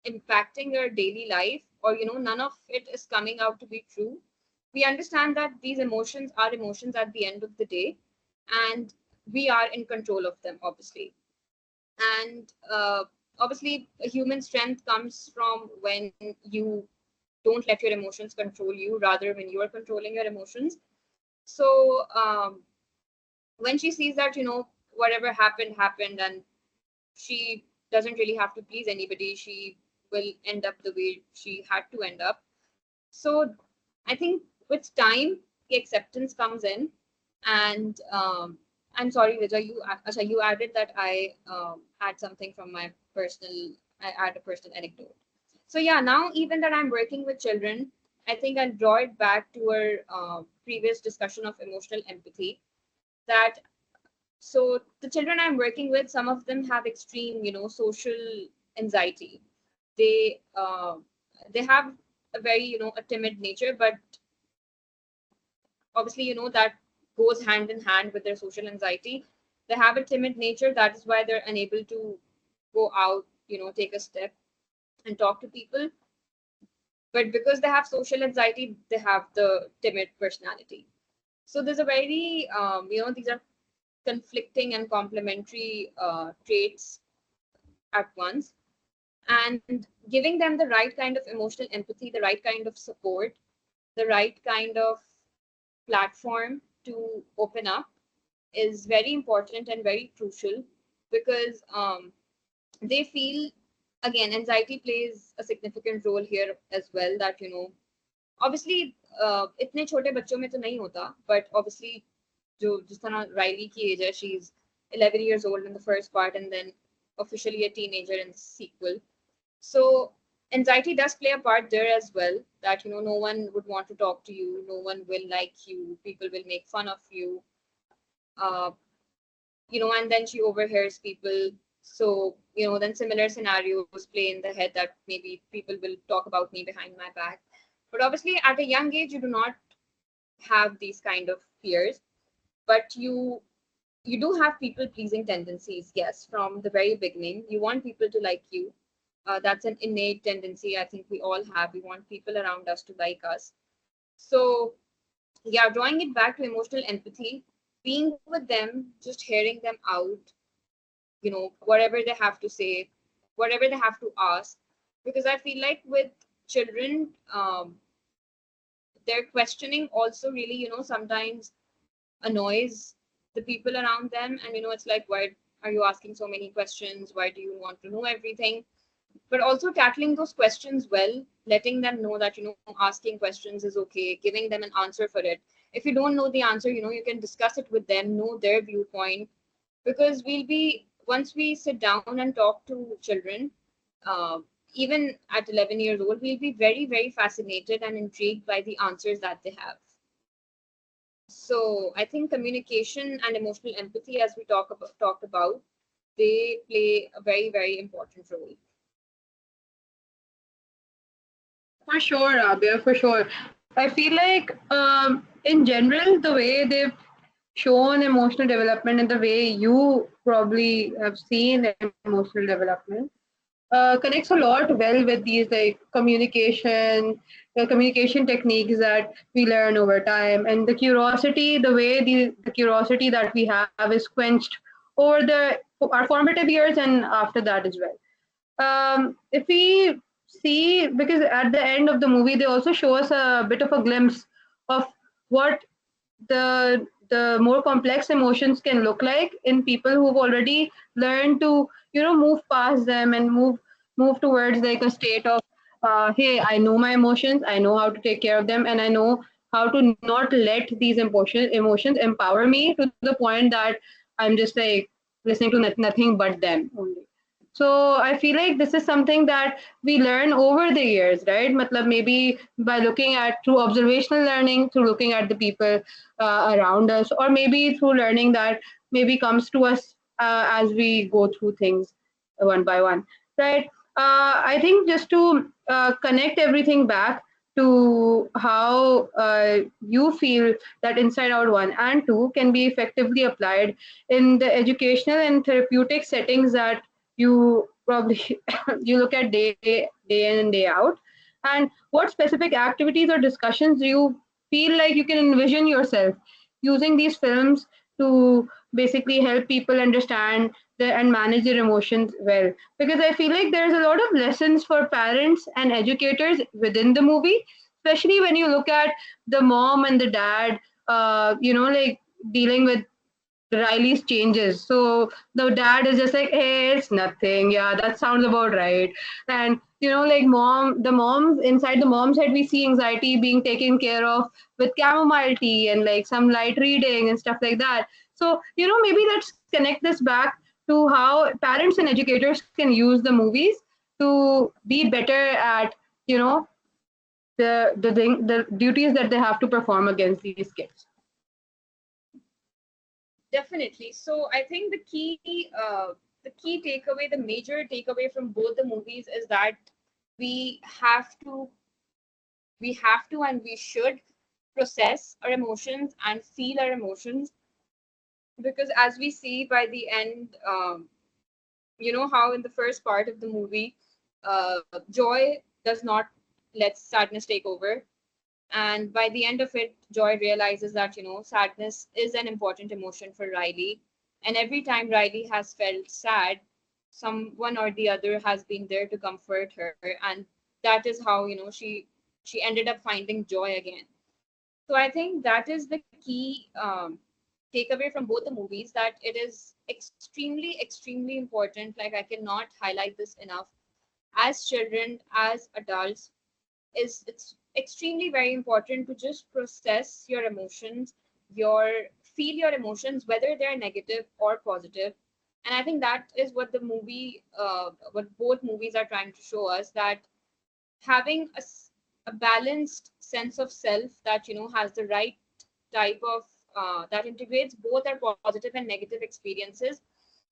impacting your daily life, or none of it is coming out to be true, we understand that these emotions are emotions at the end of the day, and we are in control of them, obviously. And obviously a human strength comes from when you don't let your emotions control you, rather when you are controlling your emotions. So when she sees that whatever happened, and she doesn't really have to please anybody, she will end up the way she had to end up. So I think with time the acceptance comes in. And I'm sorry, Vijay, you added that I had something from my personal, I add a personal anecdote. So yeah, now even that I'm working with children, I think I'll draw it back to our previous discussion of emotional empathy. That so the children I'm working with, some of them have extreme social anxiety. They uh, they have a very a timid nature, but obviously that goes hand in hand with their social anxiety. They have a timid nature, that is why they're unable to go out, take a step and talk to people. But because they have social anxiety, they have the timid personality. So there's a very these are conflicting and complementary traits at once. And giving them the right kind of emotional empathy, the right kind of support, the right kind of platform to open up is very important and very crucial. Because they feel, again, anxiety plays a significant role here as well. That obviously इतने छोटे बच्चों में तो नहीं होता, but obviously जो जिस तरह Riley की age है, she's 11 years old in the first part, and then officially a teenager in the sequel. So anxiety does play a part there as well. That no one would want to talk to you, no one will like you, people will make fun of you. uh, and then she overhears people. So then similar scenarios play in the head, that maybe people will talk about me behind my back. But obviously at a young age you do not have these kind of fears, but you do have people pleasing tendencies. Yes, from the very beginning you want people to like you. That's an innate tendency I think we all have. We want people around us to like us. So yeah, drawing it back to emotional empathy, being with them, just hearing them out, whatever they have to say, whatever they have to ask. Because I feel like with children, their questioning also really sometimes annoys the people around them. And it's like, why are you asking so many questions? Why do you want to know everything? But also tackling those questions well, letting them know that asking questions is okay, giving them an answer for it. If you don't know the answer, you can discuss it with them, know their viewpoint. Because we'll be, once we sit down and talk to children, uh, even at 11 years old, we'll be very, very fascinated and intrigued by the answers that they have. So I think communication and emotional empathy, as we talked about, they play a very, very important role. For sure, Rabia, for sure. I feel like, in general, the way they've shown emotional development and the way you probably have seen emotional development connects a lot well with these like communication techniques that we learn over time, and the curiosity, the way the curiosity that we have is quenched over our formative years and after that as well. If we see, because at the end of the movie they also show us a bit of a glimpse of what the more complex emotions can look like in people who've already learned to, move past them and move towards like a state of, hey, I know my emotions, I know how to take care of them, and I know how to not let these emotions empower me to the point that I'm just like listening to nothing but them only. So I feel like this is something that we learn over the years, right? Matlab, maybe by looking at through observational learning, through looking at the people around us, or maybe through learning that maybe comes to us as we go through things one by one, right? I think just to connect everything back to how you feel that Inside Out 1 and 2 can be effectively applied in the educational and therapeutic settings that you probably you look at day in and day out, and what specific activities or discussions do you feel like you can envision yourself using these films to basically help people understand and manage their emotions well, because I feel like there's a lot of lessons for parents and educators within the movie, especially when you look at the mom and the dad, like dealing with Riley's changes. So the dad is just like, hey, it's nothing. Yeah, that sounds about right. And like the moms inside the mom's head, we see anxiety being taken care of with chamomile tea and like some light reading and stuff like that. So maybe let's connect this back to how parents and educators can use the movies to be better at you know the duties that they have to perform against these kids. Definitely. So I think the key takeaway, the major takeaway from both the movies is that we have to, and we should process our emotions and feel our emotions, because as we see by the end, how in the first part of the movie, joy does not let sadness take over. And by the end of it, Joy realizes that, sadness is an important emotion for Riley. And every time Riley has felt sad, someone or the other has been there to comfort her. And that is how, she ended up finding joy again. So I think that is the key takeaway from both the movies, that it is extremely, extremely important. Like, I cannot highlight this enough. As children, as adults, is it's extremely very important to just process your emotions, your feel your emotions, whether they're negative or positive. And I think that is what the movie, what both movies are trying to show us, that having a balanced sense of self that has the right type of that integrates both our positive and negative experiences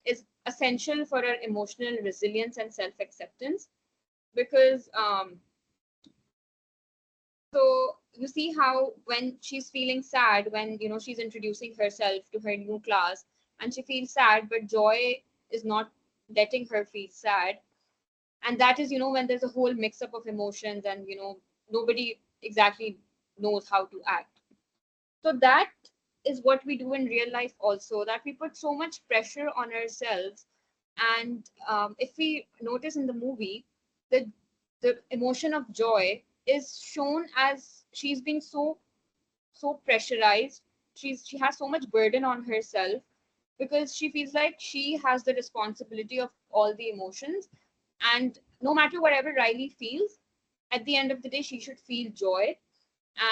is essential for our emotional resilience and self acceptance. Because so you see how when she's feeling sad, when she's introducing herself to her new class, and she feels sad, but Joy is not letting her feel sad. And that is, when there's a whole mix up of emotions, and nobody exactly knows how to act. So that is what we do in real life also, that we put so much pressure on ourselves. And if we notice in the movie, the emotion of Joy is shown as she's being so pressurized. She has so much burden on herself, because she feels like she has the responsibility of all the emotions. And no matter whatever Riley feels, at the end of the day, she should feel joy.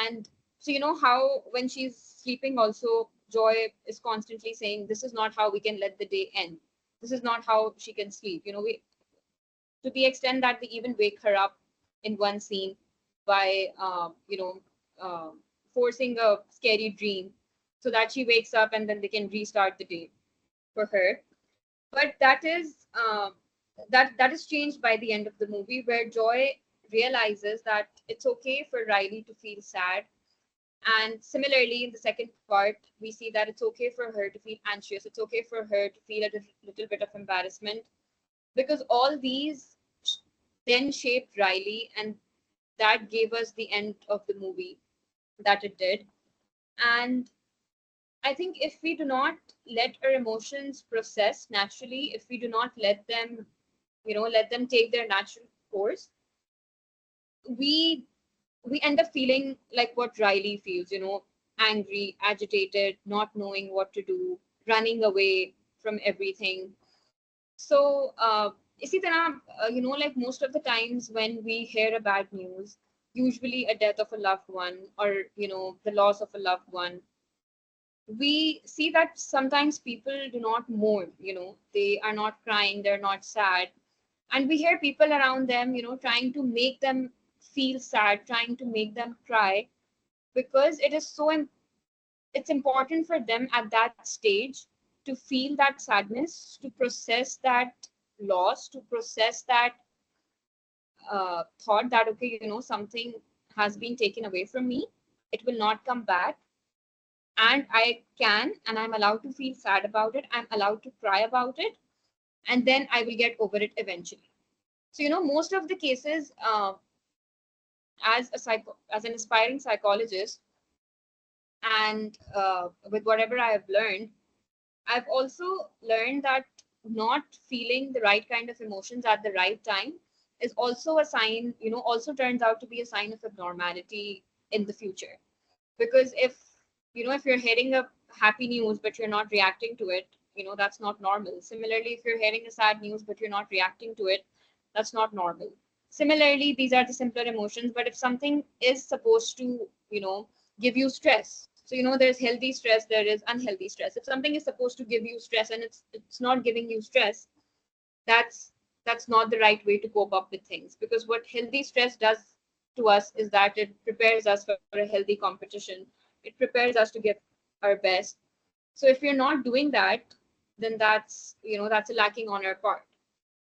And so, how when she's sleeping, also, Joy is constantly saying, this is not how we can let the day end. This is not how she can sleep. To the extent that they even wake her up in one scene by, forcing a scary dream so that she wakes up and then they can restart the day for her. But that is changed by the end of the movie, where Joy realizes that it's okay for Riley to feel sad. And similarly, in the second part, we see that it's okay for her to feel anxious. It's okay for her to feel a little bit of embarrassment, because all these then shaped Riley, and that gave us the end of the movie that it did. And I think if we do not let our emotions process naturally, if we do not let them, let them take their natural course, we end up feeling like what Riley feels, angry, agitated, not knowing what to do, running away from everything. So, इसी तरह, like most of the times when we hear a bad news, usually a death of a loved one, or the loss of a loved one, we see that sometimes people do not mourn. They are not crying, they're not sad, and we hear people around them, trying to make them feel sad, trying to make them cry, because it's important for them at that stage to feel that sadness, to process that loss, to process that thought that, okay, something has been taken away from me, it will not come back, and I'm allowed to feel sad about it, I'm allowed to cry about it, and then I will get over it eventually. So, most of the cases, as an aspiring psychologist, and with whatever I have learned, I've also learned that not feeling the right kind of emotions at the right time is also a sign, also turns out to be a sign of abnormality in the future. Because if you're hearing a happy news but you're not reacting to it, that's not normal. Similarly, if you're hearing a sad news but you're not reacting to it, that's not normal. Similarly, these are the simpler emotions, but if something is supposed to, give you stress, so there's healthy stress, there is unhealthy stress. If something is supposed to give you stress and it's not giving you stress, that's not the right way to cope up with things. Because what healthy stress does to us is that it prepares us for a healthy competition, it prepares us to give our best. So if you're not doing that, then that's a lacking on our part.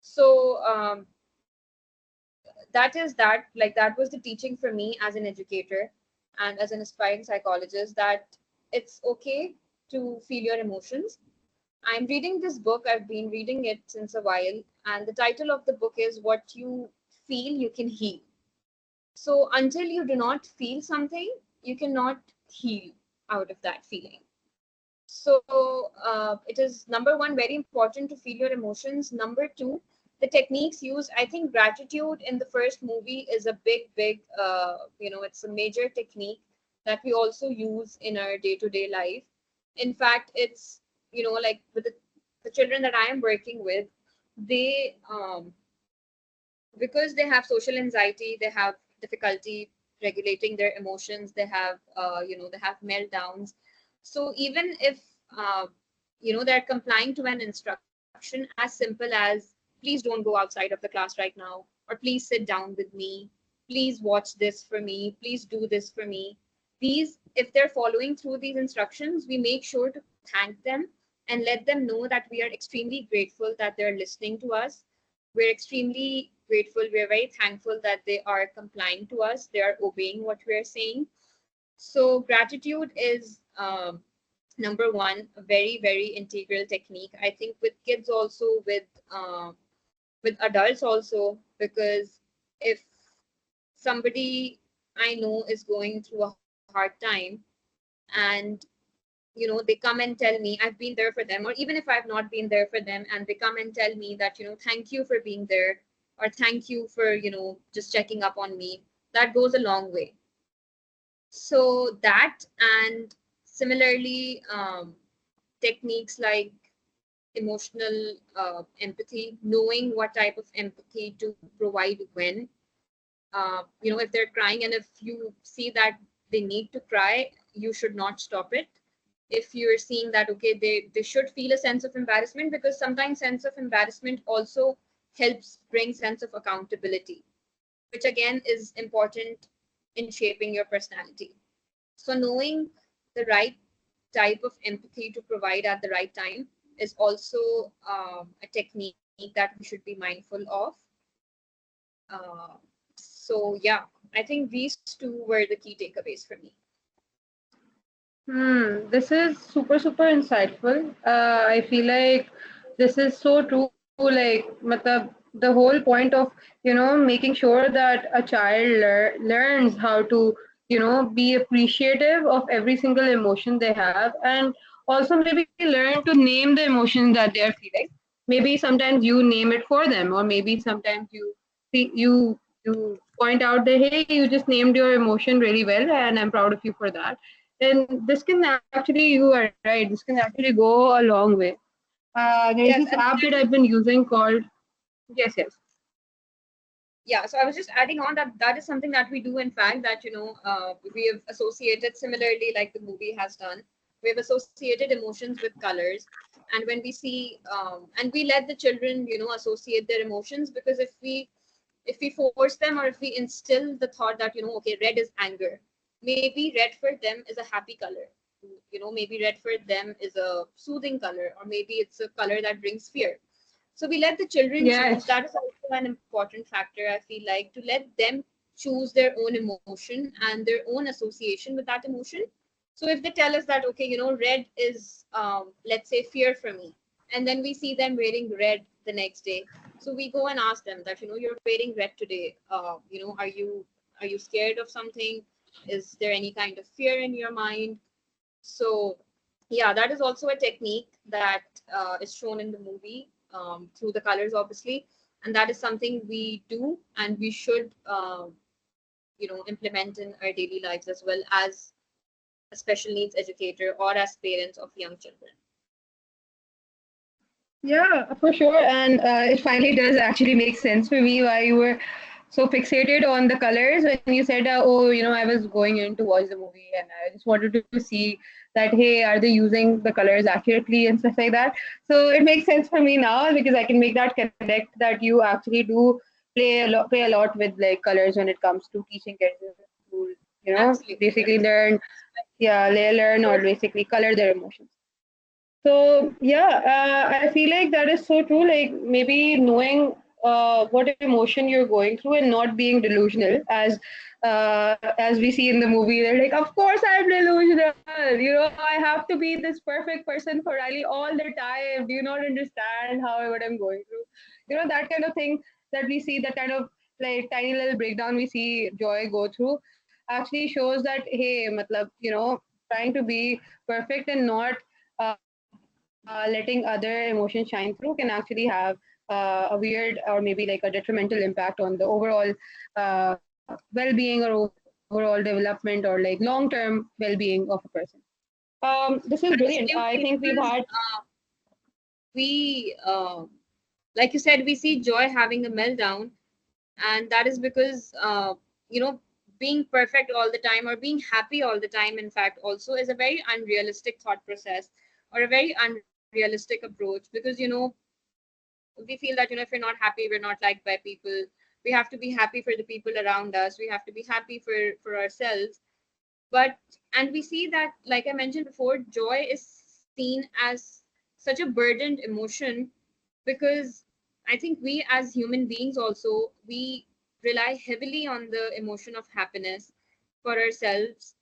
So that was the teaching for me as an educator and as an aspiring psychologist, that it's okay to feel your emotions. I'm reading this book, I've been reading it since a while, and the title of the book is What You Feel You Can Heal. So until you do not feel something, you cannot heal out of that feeling. So it is, number one, very important to feel your emotions. Number two, the techniques used, I think gratitude in the first movie is a big, it's a major technique that we also use in our day-to-day life. In fact, it's, like with the children that I am working with, they, because they have social anxiety, they have difficulty regulating their emotions, they have, they have meltdowns. So even if, they're complying to an instruction as simple as, please don't go outside of the class right now, or please sit down with me, please watch this for me, please do this for me. These, if they're following through these instructions, we make sure to thank them and let them know that we are extremely grateful that they're listening to us. We're extremely grateful, we're very thankful that they are complying to us, they are obeying what we're saying. So gratitude is, number one, a very integral technique, I think, with kids also, with adults also. Because if somebody I know is going through a hard time, and they come and tell me, I've been there for them, or even if I've not been there for them, and they come and tell me that, thank you for being there, or thank you for, just checking up on me, that goes a long way. So that, and similarly, techniques like emotional empathy, knowing what type of empathy to provide when, if they're crying and if you see that they need to cry, you should not stop it. If you're seeing that, okay, they should feel a sense of embarrassment, because sometimes sense of embarrassment also helps bring sense of accountability, which again is important in shaping your personality. So knowing the right type of empathy to provide at the right time is also a technique that we should be mindful of. So yeah, I think these two were the key takeaways for me. This is super insightful. I feel like this is so true. Like, the whole point of making sure that a child learns how to be appreciative of every single emotion they have, and also maybe learn to name the emotions that they are feeling. Maybe sometimes you name it for them, or maybe sometimes you point out that, hey, you just named your emotion really well, and I'm proud of you for that. And this can actually, you are right, this can actually go a long way. There's this Yes, app and that that I've is been using called, yes, yes. yeah. So I was just adding on that that is something that we do. In fact, that we have associated similarly, like the movie has done. We have associated emotions with colors, and when we see and we let the children associate their emotions, because if we force them, or if we instill the thought that okay, red is anger, maybe red for them is a happy color, maybe red for them is a soothing color, or maybe it's a color that brings fear. So we let the children choose. Yes. That is also an important factor, I feel like, to let them choose their own emotion and their own association with that emotion. So if they tell us that, okay, red is, let's say, fear for me, and then we see them wearing red the next day. So we go and ask them that, you're wearing red today. Are you scared of something? Is there any kind of fear in your mind? So, yeah, that is also a technique that is shown in the movie through the colors, obviously, and that is something we do and we should, implement in our daily lives as well as a special needs educator or as parents of young children. Yeah, for sure. And it finally does actually make sense for me why you were so fixated on the colors when you said, oh, I was going in to watch the movie and I just wanted to see that, hey, are they using the colors accurately and stuff like that. So it makes sense for me now because I can make that connect that you actually do play a lot with like colors when it comes to teaching kids to, Absolutely, basically yes. learn, yeah, learn or basically color their emotions. So yeah, I feel like that is so true. Like maybe knowing what emotion you're going through and not being delusional, as we see in the movie. They're like, of course I'm delusional. I have to be this perfect person for Riley all the time. Do you not understand what I'm going through? That kind of thing that we see, that kind of like tiny little breakdown we see Joy go through, actually shows that hey, matlab, trying to be perfect and not letting other emotions shine through can actually have a weird or maybe like a detrimental impact on the overall well-being or overall development or like long-term well-being of a person. This is brilliant. I think we've had. Absolutely, because we, like you said, we see Joy having a meltdown, and that is because being perfect all the time or being happy all the time, in fact, also is a very unrealistic thought process or a very unrealistic approach, because we feel that if we're not happy, we're not liked by people. We have to be happy for the people around us, we have to be happy for ourselves. But and we see that, like I mentioned before, joy is seen as such a burdened emotion, because I think we as human beings also, we rely heavily on the emotion of happiness for ourselves,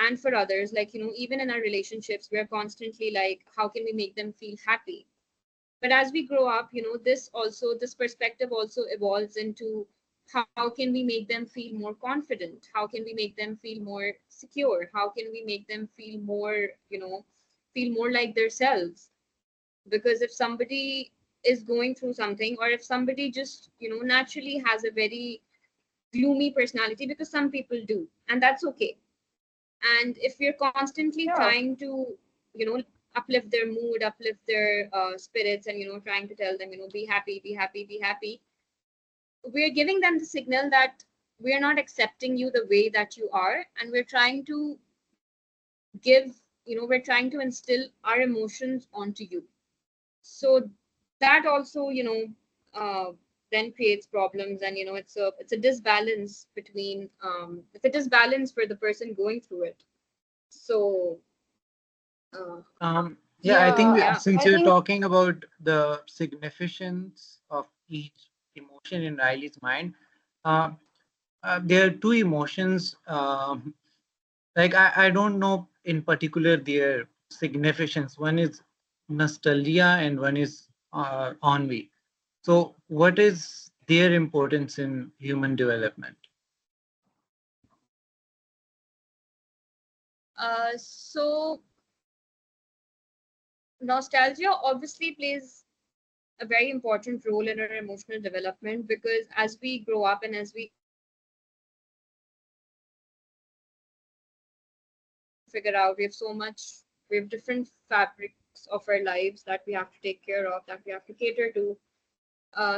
and for others. Like even in our relationships, we're constantly like, how can we make them feel happy? But as we grow up, this perspective also evolves into, how can we make them feel more confident? How can we make them feel more secure? How can we make them feel more like themselves? Because if somebody is going through something, or if somebody just naturally has a very gloomy personality, because some people do, and that's okay. And if we're constantly Yeah. trying to you know uplift their mood, uplift their spirits, and trying to tell them, be happy, be happy, be happy, we're giving them the signal that we're not accepting you the way that you are, and we're trying to instill our emotions onto you. So that also then creates problems, and it's a disbalance between, it's a disbalance for the person going through it. So uh, Yeah, I Yeah, think yeah. I since think you're talking about the significance of each emotion in Riley's mind, uh, there are two emotions. Like I don't know in particular their significance. One is nostalgia and one is ennui. So, what is their importance in human development? So nostalgia obviously plays a very important role in our emotional development, because as we grow up and as we figure out, we have so much, we have different fabrics of our lives that we have to take care of, that we have to cater to,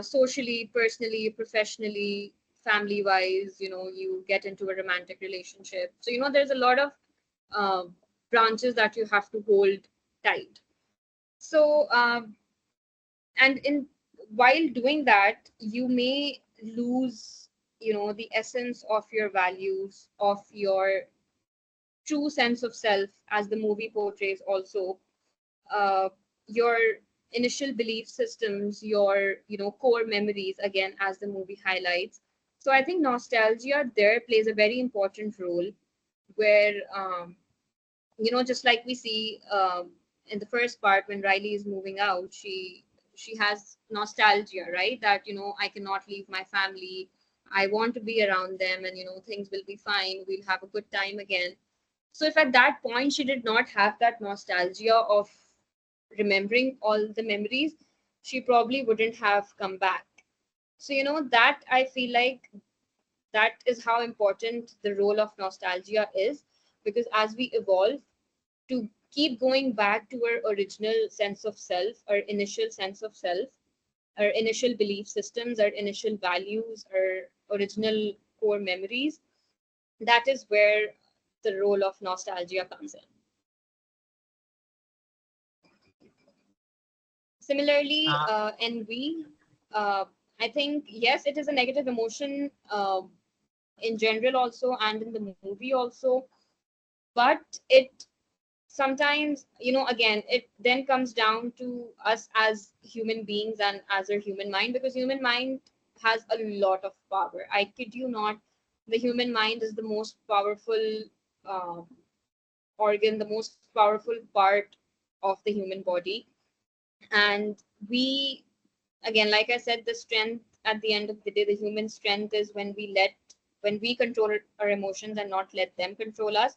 socially, personally, professionally, family wise. You get into a romantic relationship, so there's a lot of uh, branches that you have to hold tight. So and in while doing that, you may lose the essence of your values, of your true sense of self, as the movie portrays also, uh, your initial belief systems, your core memories, again, as the movie highlights. So I think nostalgia there plays a very important role, where just like we see in the first part, when Riley is moving out, she has nostalgia, right? That I cannot leave my family, I want to be around them, and things will be fine, we'll have a good time again. So if at that point she did not have that nostalgia of remembering all the memories, she probably wouldn't have come back. So that I feel like that is how important the role of nostalgia is, because as we evolve, to keep going back to our original sense of self, our initial sense of self, our initial belief systems, our initial values, our original core memories, that is where the role of nostalgia comes in. Similarly, Uh, envy, uh, I think, yes, it is a negative emotion in general also, and in the movie also, but it sometimes, again, it then comes down to us as human beings and as our human mind, because human mind has a lot of power. I kid you not, the human mind is the most powerful uh, organ, the most powerful part of the human body. And we, again, like I said, the strength at the end of the day, the human strength is when we control our emotions and not let them control us.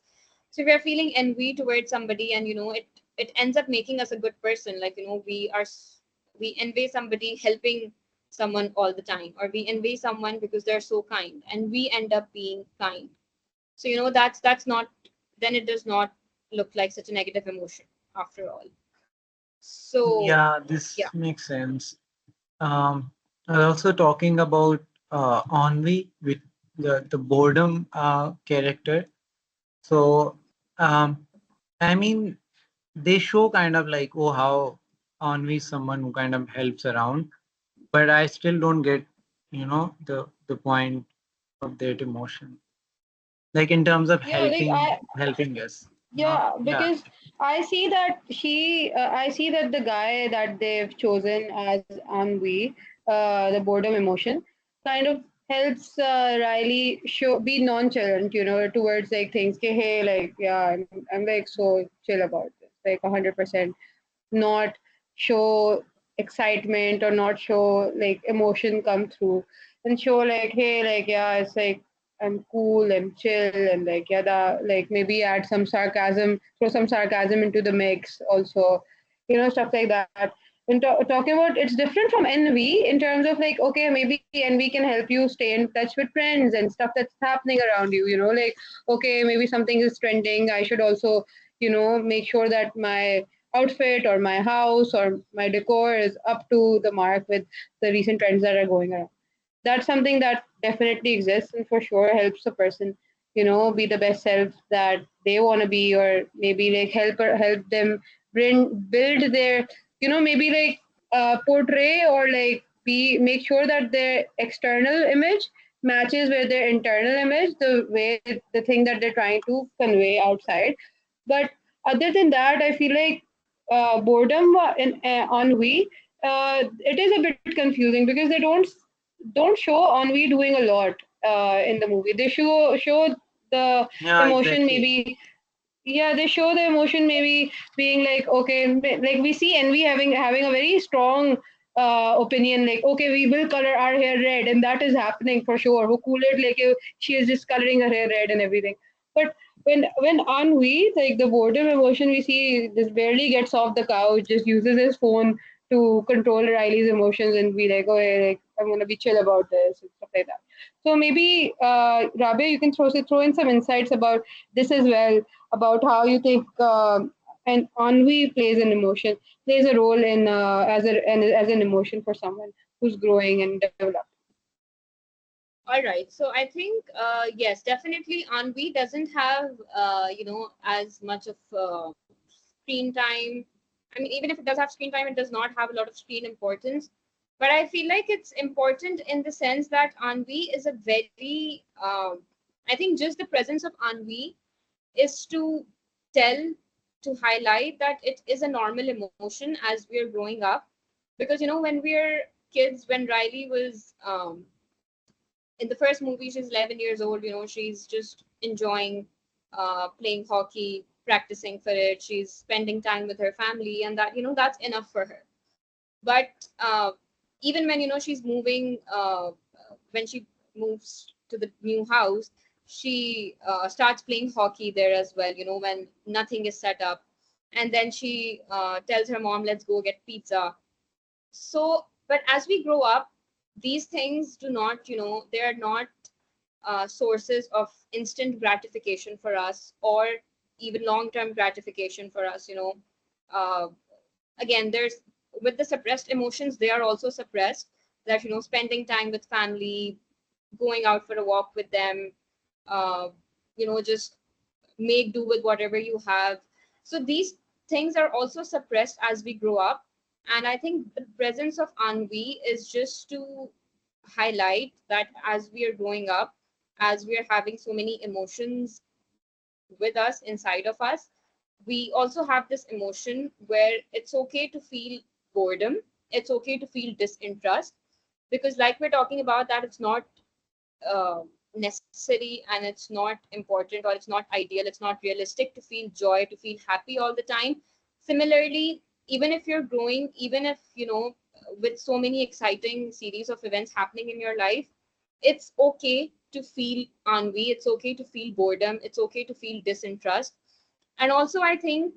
So if we are feeling envy towards somebody, and it ends up making us a good person, like we envy somebody helping someone all the time, or we envy someone because they're so kind, and we end up being kind. So that's not, then it does not look like such a negative emotion after all. So yeah, yeah. this makes sense. Um, I was also talking about Ennui with the boredom character. So, I mean, they show kind of like, oh, how Ennui is someone who kind of helps around, but I still don't get, the point of that emotion. Like in terms of Yeah, like helping us. yeah, Yeah. because I see that the guy that they've chosen as Ennui, the boredom emotion, kind of helps Riley be nonchalant, towards like things. Ke, hey, like, yeah, I'm like so chill about this, like 100%, not show excitement or not show like emotion come through, and show like, hey, like, yeah, it's like I'm cool and chill, and like, yeah, like maybe add some sarcasm, throw some sarcasm into the mix also, stuff like that. And talking about, it's different from envy in terms of like, okay, maybe envy can help you stay in touch with friends and stuff that's happening around you, like, okay, maybe something is trending, I should also, make sure that my outfit or my house or my decor is up to the mark with the recent trends that are going around. That's something that definitely exists and for sure helps a person, be the best self that they want to be, or maybe like help them build their, maybe like portray or like be make sure that their external image matches with their internal image, the way the thing that they're trying to convey outside. But other than that, I feel like boredom on we, it is a bit confusing because they don't show Ennui doing a lot in the movie. They show the Yeah, emotion exactly. maybe. Yeah, they show the emotion maybe being like, okay, like we see Envy having a very strong opinion, like, okay, we will color our hair red, and that is happening for sure. Who cool it, like, she is just coloring her hair red and everything. But when Ennui, like the boredom emotion, we see this barely gets off the couch, just uses his phone to control Riley's emotions and be like, oh, yeah, like, I'm gonna be chill about this and stuff like that. So maybe Rabia, you can throw in some insights about this as well, about how you think and ennui plays a role in as an emotion for someone who's growing and developing. All right. So I think, yes, definitely Anvi doesn't have, as much of screen time. I mean, even if it does have screen time, it does not have a lot of screen importance. But I feel like it's important in the sense that Anvi is a very, I think just the presence of Anvi is to tell, to highlight that it is a normal emotion as we're growing up. Because, when we're kids, when Riley was, in the first movie, she's 11 years old. She's just enjoying playing hockey, practicing for it. She's spending time with her family, and that's enough for her. But even when she's moving, when she moves to the new house, she starts playing hockey there as well. When nothing is set up, and then she tells her mom, "Let's go get pizza." So, but as we grow up, these things do not, they are not sources of instant gratification for us, or even long-term gratification for us. uh, Again, there's, with the suppressed emotions, they are also suppressed. That, spending time with family, going out for a walk with them, uh, just make do with whatever you have. So these things are also suppressed as we grow up. And I think the presence of ennui is just to highlight that as we are growing up, as we are having so many emotions with us, inside of us, we also have this emotion where it's okay to feel boredom, it's okay to feel disinterest. Because, like we're talking about, that it's not uh, necessary, and it's not important, or it's not ideal, it's not realistic to feel joy, to feel happy all the time. Similarly, even if you're growing, even if, with so many exciting series of events happening in your life, it's okay to feel ennui, it's okay to feel boredom, it's okay to feel disinterest. And also, I think,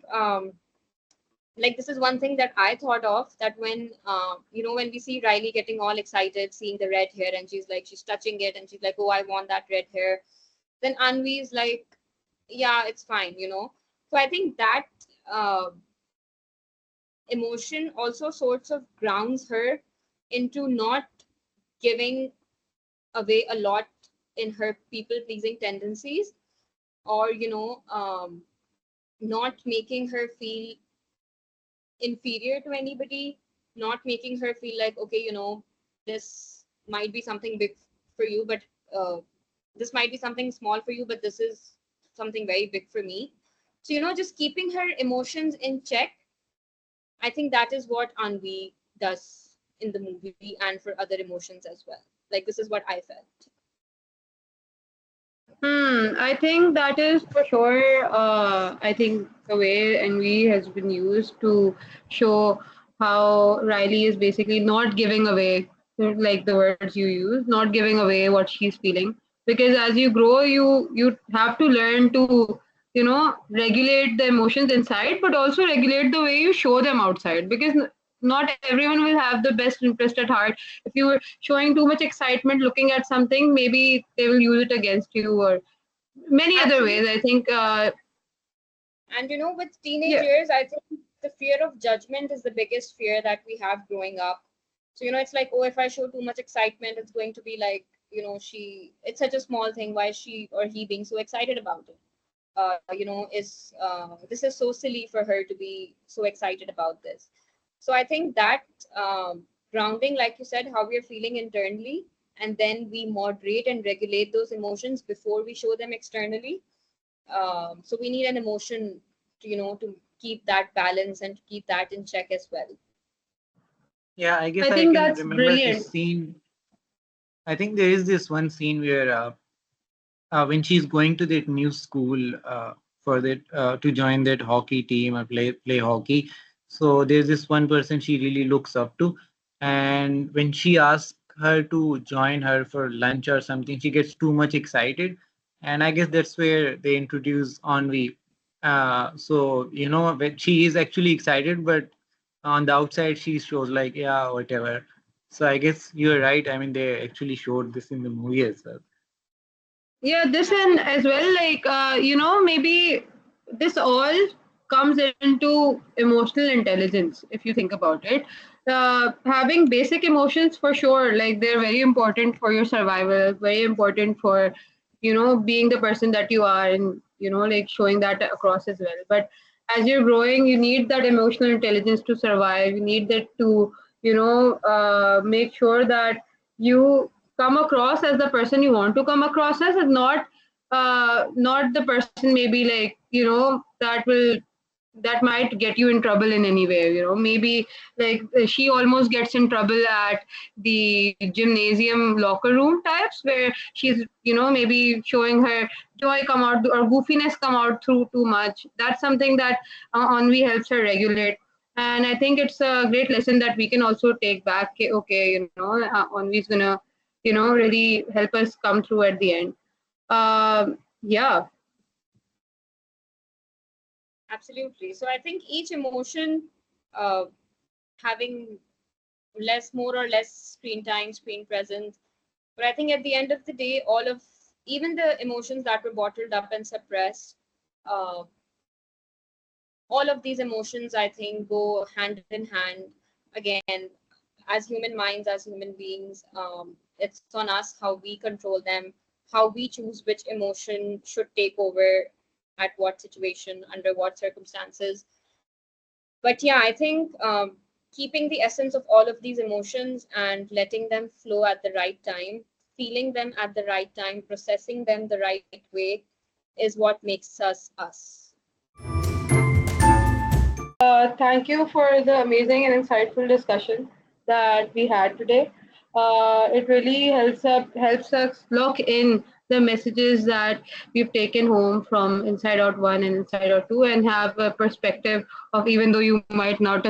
like, this is one thing that I thought of, that when when we see Riley getting all excited seeing the red hair, and she's touching it, and she's like, oh, I want that red hair. Then Anvi is like, yeah, it's fine. So I think that uh, emotion also sorts of grounds her into not giving away a lot in her people pleasing tendencies, or not making her feel inferior to anybody, not making her feel like, okay, this might be something big for you, but this might be something small for you, but this is something very big for me. So, just keeping her emotions in check. I think that is what Anvi does in the movie, and for other emotions as well. Like, this is what I felt. I think that is for sure. I think the way Envy has been used to show how Riley is basically not giving away, like the words you use, not giving away what she's feeling. Because as you grow, you have to learn to regulate the emotions inside, but also regulate the way you show them outside. Because not everyone will have the best interest at heart. If you are showing too much excitement looking at something, maybe they will use it against you, or many other ways. Absolutely. I think, And with yeah. teenagers, I think the fear of judgment is the biggest fear that we have growing up. So, it's like, oh, if I show too much excitement, it's going to be like, it's such a small thing. Why is she or he being so excited about it? This is so silly for her to be so excited about this. So I think that grounding, like you said, how we're feeling internally, and then we moderate and regulate those emotions before we show them externally. So we need an emotion to keep that balance and to keep that in check as well. Yeah, I guess I I think can that's remember brilliant. this scene. I think there is this one scene where when she's going to that new school for that to join that hockey team or play hockey. So there's this one person she really looks up to, and when she asks her to join her for lunch or something, she gets too much excited, and I guess that's where they introduce Envy. So when she is actually excited, but On the outside, she shows like, yeah, whatever. So I guess you're right. I mean, they actually showed this in the movie as well. Yeah, this and Absolutely. as well, like maybe this all comes into emotional intelligence if you think about it. Having basic emotions for sure, like they're very important for your survival, very important for being the person that you are, and like showing that across as well. But as you're growing, you need that emotional intelligence to survive. You need that to make sure that you come across as the person you want to come across as, and not the person maybe like that might get you in trouble in any way. Maybe like she almost gets in trouble at the gymnasium locker room types, where she's maybe showing her joy come out or goofiness come out through too much. That's something that Anvi helps her regulate. And I think it's a great lesson that we can also take back. Okay, Anvi's gonna really help us come through at the end. Yeah. Absolutely. So I think each emotion, uh, having less, more or less screen time, screen presence. But I think at the end of the day, all of even the emotions that were bottled up and suppressed, uh, all of these emotions, I think, go hand in hand. Again, as human minds, as human beings, it's on us how we control them, how we choose which emotion should take over at what situation, under what circumstances. But yeah, I think keeping the essence of all of these emotions and letting them flow at the right time, feeling them at the right time, processing them the right way is what makes us us. Thank you for the amazing and insightful discussion that we had today. It really helps us lock in the messages that we've taken home from Inside Out One and Inside Out Two, and have a perspective of, even though you might not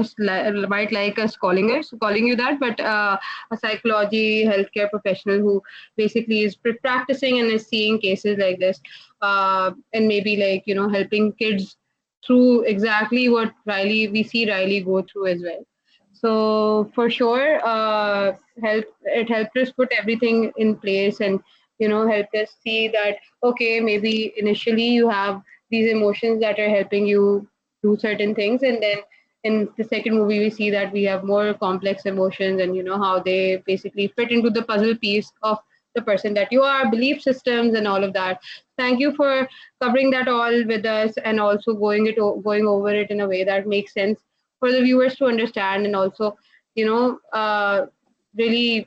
might like us calling you that, but a psychology healthcare professional who basically is practicing and is seeing cases like this, and maybe like helping kids through exactly what Riley go through as well. So for sure, it helped us put everything in place, and helped us see that okay, maybe initially you have these emotions that are helping you do certain things, and then in the second movie we see that we have more complex emotions, and how they basically fit into the puzzle piece of the person that you are, belief systems and all of that. Thank you for covering that all with us, and also going over it in a way that makes sense for the viewers to understand, and also you know uh, really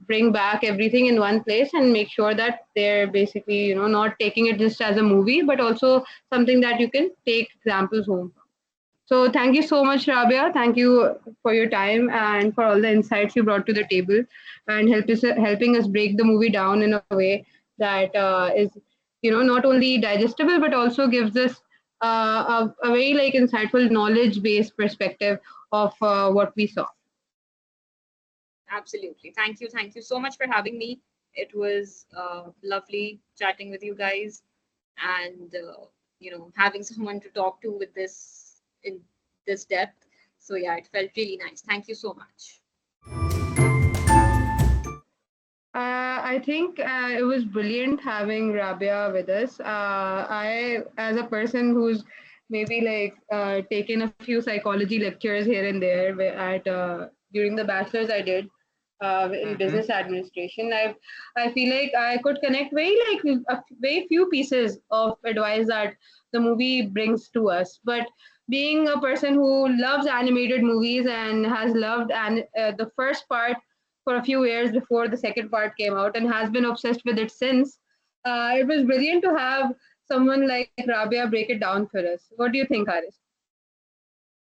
bring back everything in one place, and make sure that they're basically not taking it just as a movie, but also something that you can take examples home. So thank you so much, Rabia. Thank you for your time and for all the insights you brought to the table, and helping us break the movie down in a way that is, not only digestible, but also gives us a very like insightful knowledge-based perspective of what we saw. Absolutely. Thank you. Thank you so much for having me. It was lovely chatting with you guys and having someone to talk to with this in this depth. So yeah, it felt really nice. Thank you so much. I think it was brilliant having Rabia with us. As a person who's maybe like taken a few psychology lectures here and there at during the bachelor's I did in Hmm. business administration, I feel like I could connect very few pieces of advice that the movie brings to us. But being a person who loves animated movies and has loved the first part for a few years before the second part came out, and has been obsessed with it since. It was brilliant to have someone like Rabia break it down for us. What do you think, Haris?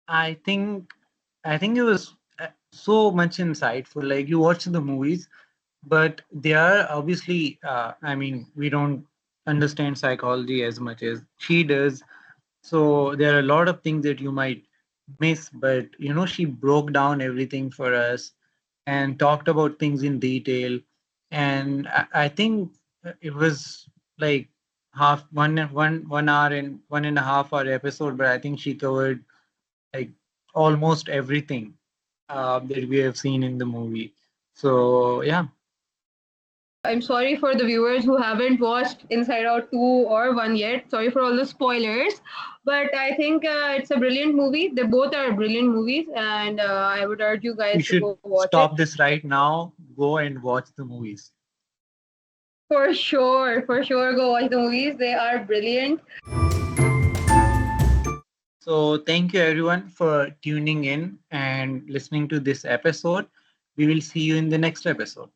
I think I think it was so much insightful. Like you watch the movies, but they are obviously. I mean, we don't understand psychology as much as she does, so there are a lot of things that you might miss. But she broke down everything for us and talked about things in detail. And I think it was like half one hour and 1.5 hour episode, but I think she covered like almost everything that we have seen in the movie. So yeah, I'm sorry for the viewers who haven't watched Inside Out 2 or 1 yet. Sorry for all the spoilers. But I think it's a brilliant movie. They both are brilliant movies, and I would urge you you guys to should go watch it. stop this right now. Go and watch the movies. For sure, go watch the movies. They are brilliant. So thank you everyone for tuning in and listening to this episode. We will see you in the next episode.